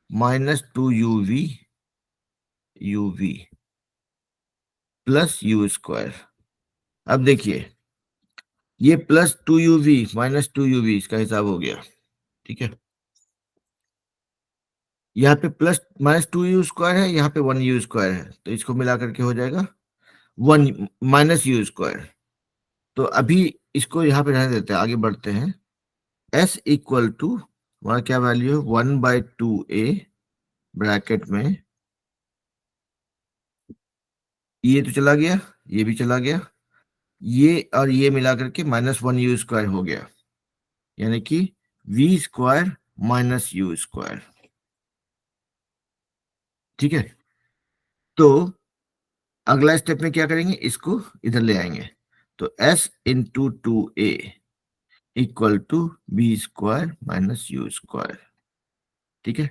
minus 2uv uv plus u square. अब देखिए ये प्लस 2uv माइनस 2uv इसका हिसाब हो गया, ठीक है। यहाँ पे प्लस माइनस 2u स्क्वायर है, यहाँ पे 1u स्क्वायर है, तो इसको मिला करके हो जाएगा 1 माइनस यू स्क्वायर। तो अभी इसको यहाँ पे रहने देते हैं, आगे बढ़ते हैं। s इक्वल टू हमारा क्या वैल्यू है, 1/2a ब्रैकेट में, ये तो चला गया, ये भी चला गया, ये और ये मिला करके माइनस 1u स्क्वायर हो गया, यानी कि v square minus u square, ठीक है। तो अगला स्टेप में क्या करेंगे, इसको इधर ले आएंगे, तो s into 2a equal to b square minus u square, ठीक है।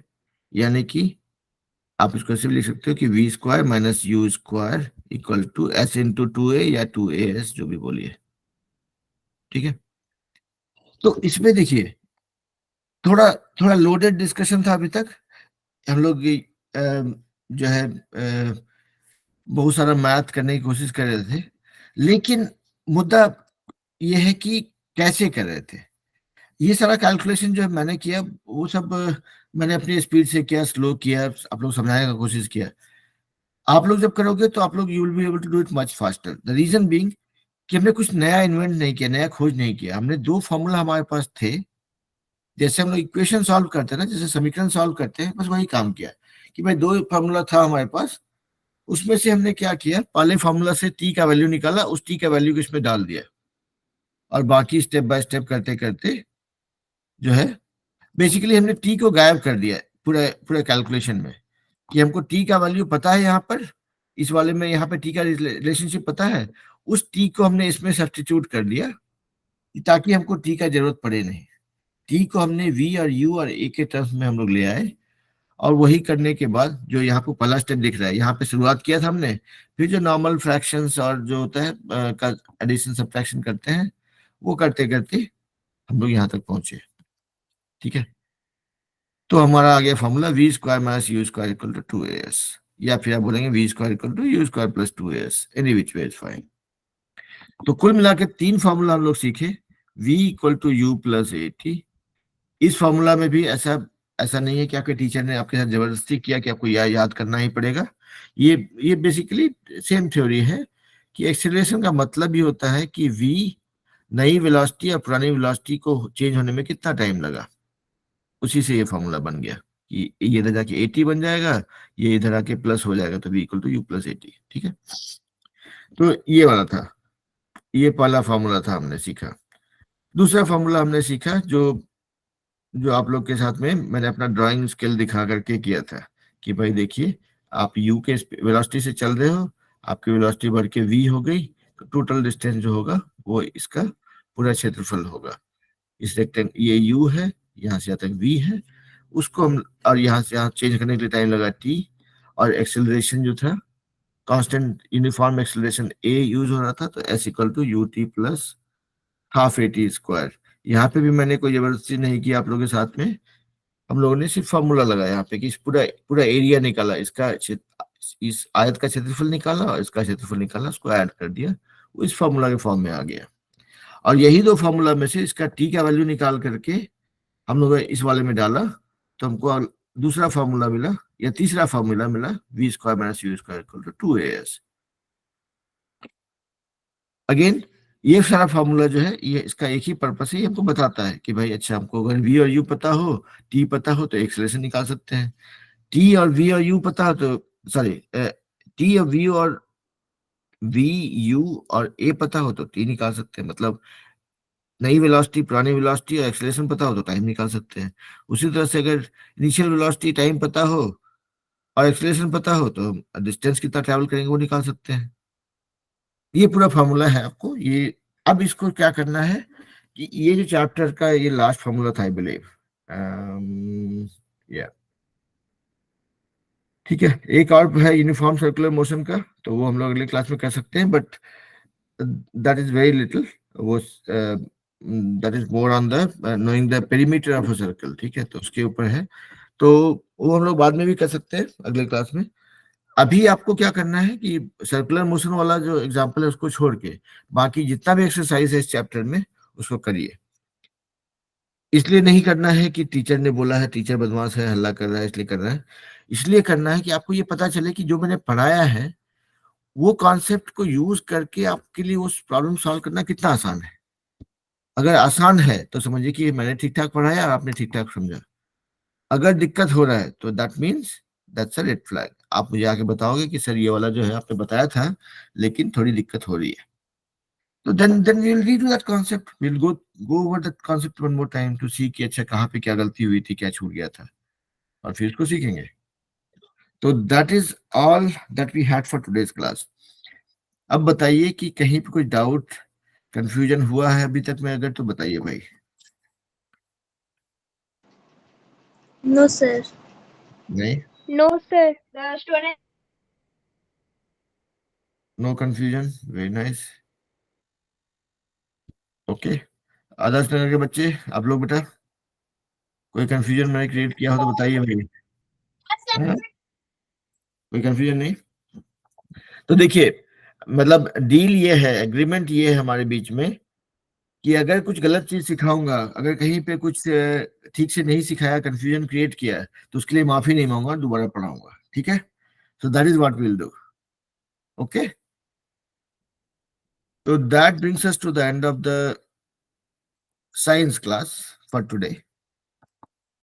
यानी कि आप इसको ऐसे भी लिख सकते हो कि v square minus u square equal to s into 2a या 2as, जो भी बोलिए, ठीक है। तो इसमें देखिए थोड़ा थोड़ा लोडेड डिस्कशन था अभी तक, हम लोग जो है बहुत सारा मैथ करने की कोशिश कर रहे थे, लेकिन मुद्दा ये है कि कैसे कर रहे थे। ये सारा कैलकुलेशन जो मैंने किया वो सब मैंने अपनी स्पीड से किया, स्लो किया, आप लोग समझाने का कोशिश किया। आप लोग जब करोगे तो आप लोग you will be able to do it much faster. The reason being कि हमने कुछ नया इन्वेंट नहीं किया, नया खोज नहीं किया, हमने दो फॉर्मूला हमारे पास थे, जैसे हम लोग इक्वेशन सॉल्व करते हैं ना, जैसे समीकरण सॉल्व करते हैं, बस वही काम किया कि भाई दो फॉर्मूला था हमारे पास, उसमें से हमने क्या किया, पहले फॉर्मूला से टी का वैल्यू निकाला, उस टी का वैल्यू को इसमें डाल दिया, और बाकी स्टेप बाय स्टेप करते करते जो है बेसिकली हमने टी को गायब कर दिया पूरे पूरे कैलकुलेशन में, कि हमको टी का वैल्यू पता है, यहाँ पर इस वाले में यहाँ पे टी का रिलेशनशिप पता है, उस टी को हमने इसमें सब्स्टिट्यूट कर दिया ताकि हमको टी का जरूरत पड़े नहीं। टी को हमने वी और यू और ए के टर्म्स में हम लोग ले आए, और वही करने के बाद जो यहाँ पे पहला स्टेप दिख रहा है, यहाँ पे शुरुआत किया था हमने, फिर जो नॉर्मल फ्रैक्शंस और जो होता है का एडिशन सब्ट्रैक्शन करते हैं, वो करते करते हम लोग यहाँ तक पहुंचे। ठीक है, तो हमारा आ गया formula v square minus u square equal to 2as, या फिर आप बोलेंगे v square equal to u square plus 2as, any which way is fine. तो कुल मिलाकर 3 फॉर्मूला हम लोग सीखे, v equal to you plus A t. इस फॉर्मूला में भी ऐसा नहीं है कि आपके टीचर ने आपके साथ जबरदस्ती किया कि आपको याद करना ही पड़ेगा। ये बेसिकली सेम थ्योरी है कि एक्सेलरेशन का मतलब ही होता है कि v नई वेलोसिटी और पुरानी वेलोसिटी को चेंज होने में कितना टाइम लगा, उसी से ये फॉर्मूला बन गया कि ये इधर जाके एटी बन जाएगा, ये इधर आके प्लस हो जाएगा, तो v equal to you plus a t. ठीक है, तो ये वाला था, ये पहला फॉर्मूला था हमने सीखा। दूसरा फॉर्मूला हमने सीखा जो आप लोग के साथ में मैंने अपना ड्राइंग स्किल दिखा करके किया था कि भाई देखिए, आप u के वेलोसिटी से चल रहे हो, आपकी वेलोसिटी बढ़ के v हो गई, तो टोटल डिस्टेंस जो होगा वो इसका पूरा क्षेत्रफल होगा। इस रेक्टेंगल ये u है, यहाँ से यहाँ तक v है, उसको हम और यहाँ से यहाँ चेंज करने के लिए टाइम लगा t, और एक्सेलरेशन जो था constant uniform acceleration a use हो रहा था, तो s equal to u t plus half a t square. यहाँ पे भी मैंने कोई जबरदस्ती नहीं की आप लोगों के साथ में, हम लोगों ने सिर्फ फॉर्मूला लगाया यहाँ पे कि इस पूरा पूरा एरिया निकाला, इसका इस आयत का क्षेत्रफल निकाला और इसका क्षेत्रफल निकाला, उसको ऐड कर दिया, वो इस फॉर्मूला के फॉर्म में आ गया। और यही दो फॉर्मूला में से इसका टी का वैल्यू निकाल करके हम लोग इस वाले में डाला, तो हमको दूसरा फॉर्मूला मिला या तीसरा फॉर्मूला मिला, v square minus u square equal to 2as। Again ये सारा फार्मूला जो है, ये इसका एक ही पर्पस है, ये हमको बताता है कि भाई अच्छा, हमको अगर v और u पता हो, t पता हो, तो एक्सेलरेशन निकाल सकते हैं। t और v और u पता हो तो सॉरी t और v और v u और a पता हो तो t निकाल सकते हैं। मतलब नई वेलोसिटी पुरानी वेलोसिटी और एक्सेलरेशन पता हो तो टाइम निकाल सकते हैं। उसी तरह से अगर इनिशियल वेलोसिटी टाइम पता हो और एक्सेलरेशन पता हो तो डिस्टेंस कितना ट्रैवल करेंगे वो निकाल सकते हैं। ये पूरा फॉर्मूला है आपको ये। अब इसको क्या करना है कि ये जो चैप्टर का ये लास्ट फॉर्मूला था आई बिलीव, या ठीक है, एक और है यूनिफॉर्म सर्कुलर मोशन का, तो वो हम लोग अगले क्लास में कर सकते हैं, but that is very little, वो that is more on the knowing the perimeter of a circle. ठीक है, तो उसके ऊपर है, तो वो हम लोग बाद में भी कर सकते हैं अगले क्लास में। अभी आपको क्या करना है कि सर्कुलर मोशन वाला जो एग्जांपल है उसको छोड़ के बाकी जितना भी एक्सरसाइज है इस चैप्टर में उसको करिए। इसलिए नहीं करना है कि टीचर ने बोला है, टीचर बदमाश है, हल्ला कर रहा है इसलिए कर रहा है। इसलिए करना है कि आपको ये पता चले कि जो मैंने पढ़ाया है वो कॉन्सेप्ट को यूज करके आपके लिए उस प्रॉब्लम सॉल्व करना कितना आसान है। अगर आसान है तो समझिए कि मैंने ठीक ठाक पढ़ाया और आपने ठीक ठाक समझा। अगर दिक्कत हो रहा है तो that means that's a red flag. आप मुझे आके बताओगे कि सर ये वाला जो है आपने बताया था लेकिन थोड़ी दिक्कत हो रही है, तो then we'll redo that concept, we'll go over that concept one more time to see कि अच्छा कहाँ पे क्या गलती हुई थी, क्या छूट गया था, और फिर इसको सीखेंगे। तो that is all that we had for today's class। अब बताइए कि कहीं पे कोई डाउट कंफ्यूजन हुआ है अभी तक में, अगर तो बताइए भाई। No, sir. नहीं, No, sir. The student. No confusion, very nice, okay. Other standard के बच्चे, आप लोग बेटा कोई कंफ्यूजन मैंने क्रिएट किया हो तो बताइए भाई। हाँ? कोई कंफ्यूजन नहीं? तो देखिए, मतलब डील ये है, एग्रीमेंट ये है हमारे बीच में कि अगर कुछ गलत चीज सिखाऊंगा, अगर कहीं पे कुछ ठीक से नहीं सिखाया, कंफ्यूजन क्रिएट किया, तो उसके लिए माफी नहीं मांगूंगा, दोबारा पढ़ाऊंगा। ठीक है, so that is what we will do, okay. So that brings us to the end of the science class for today.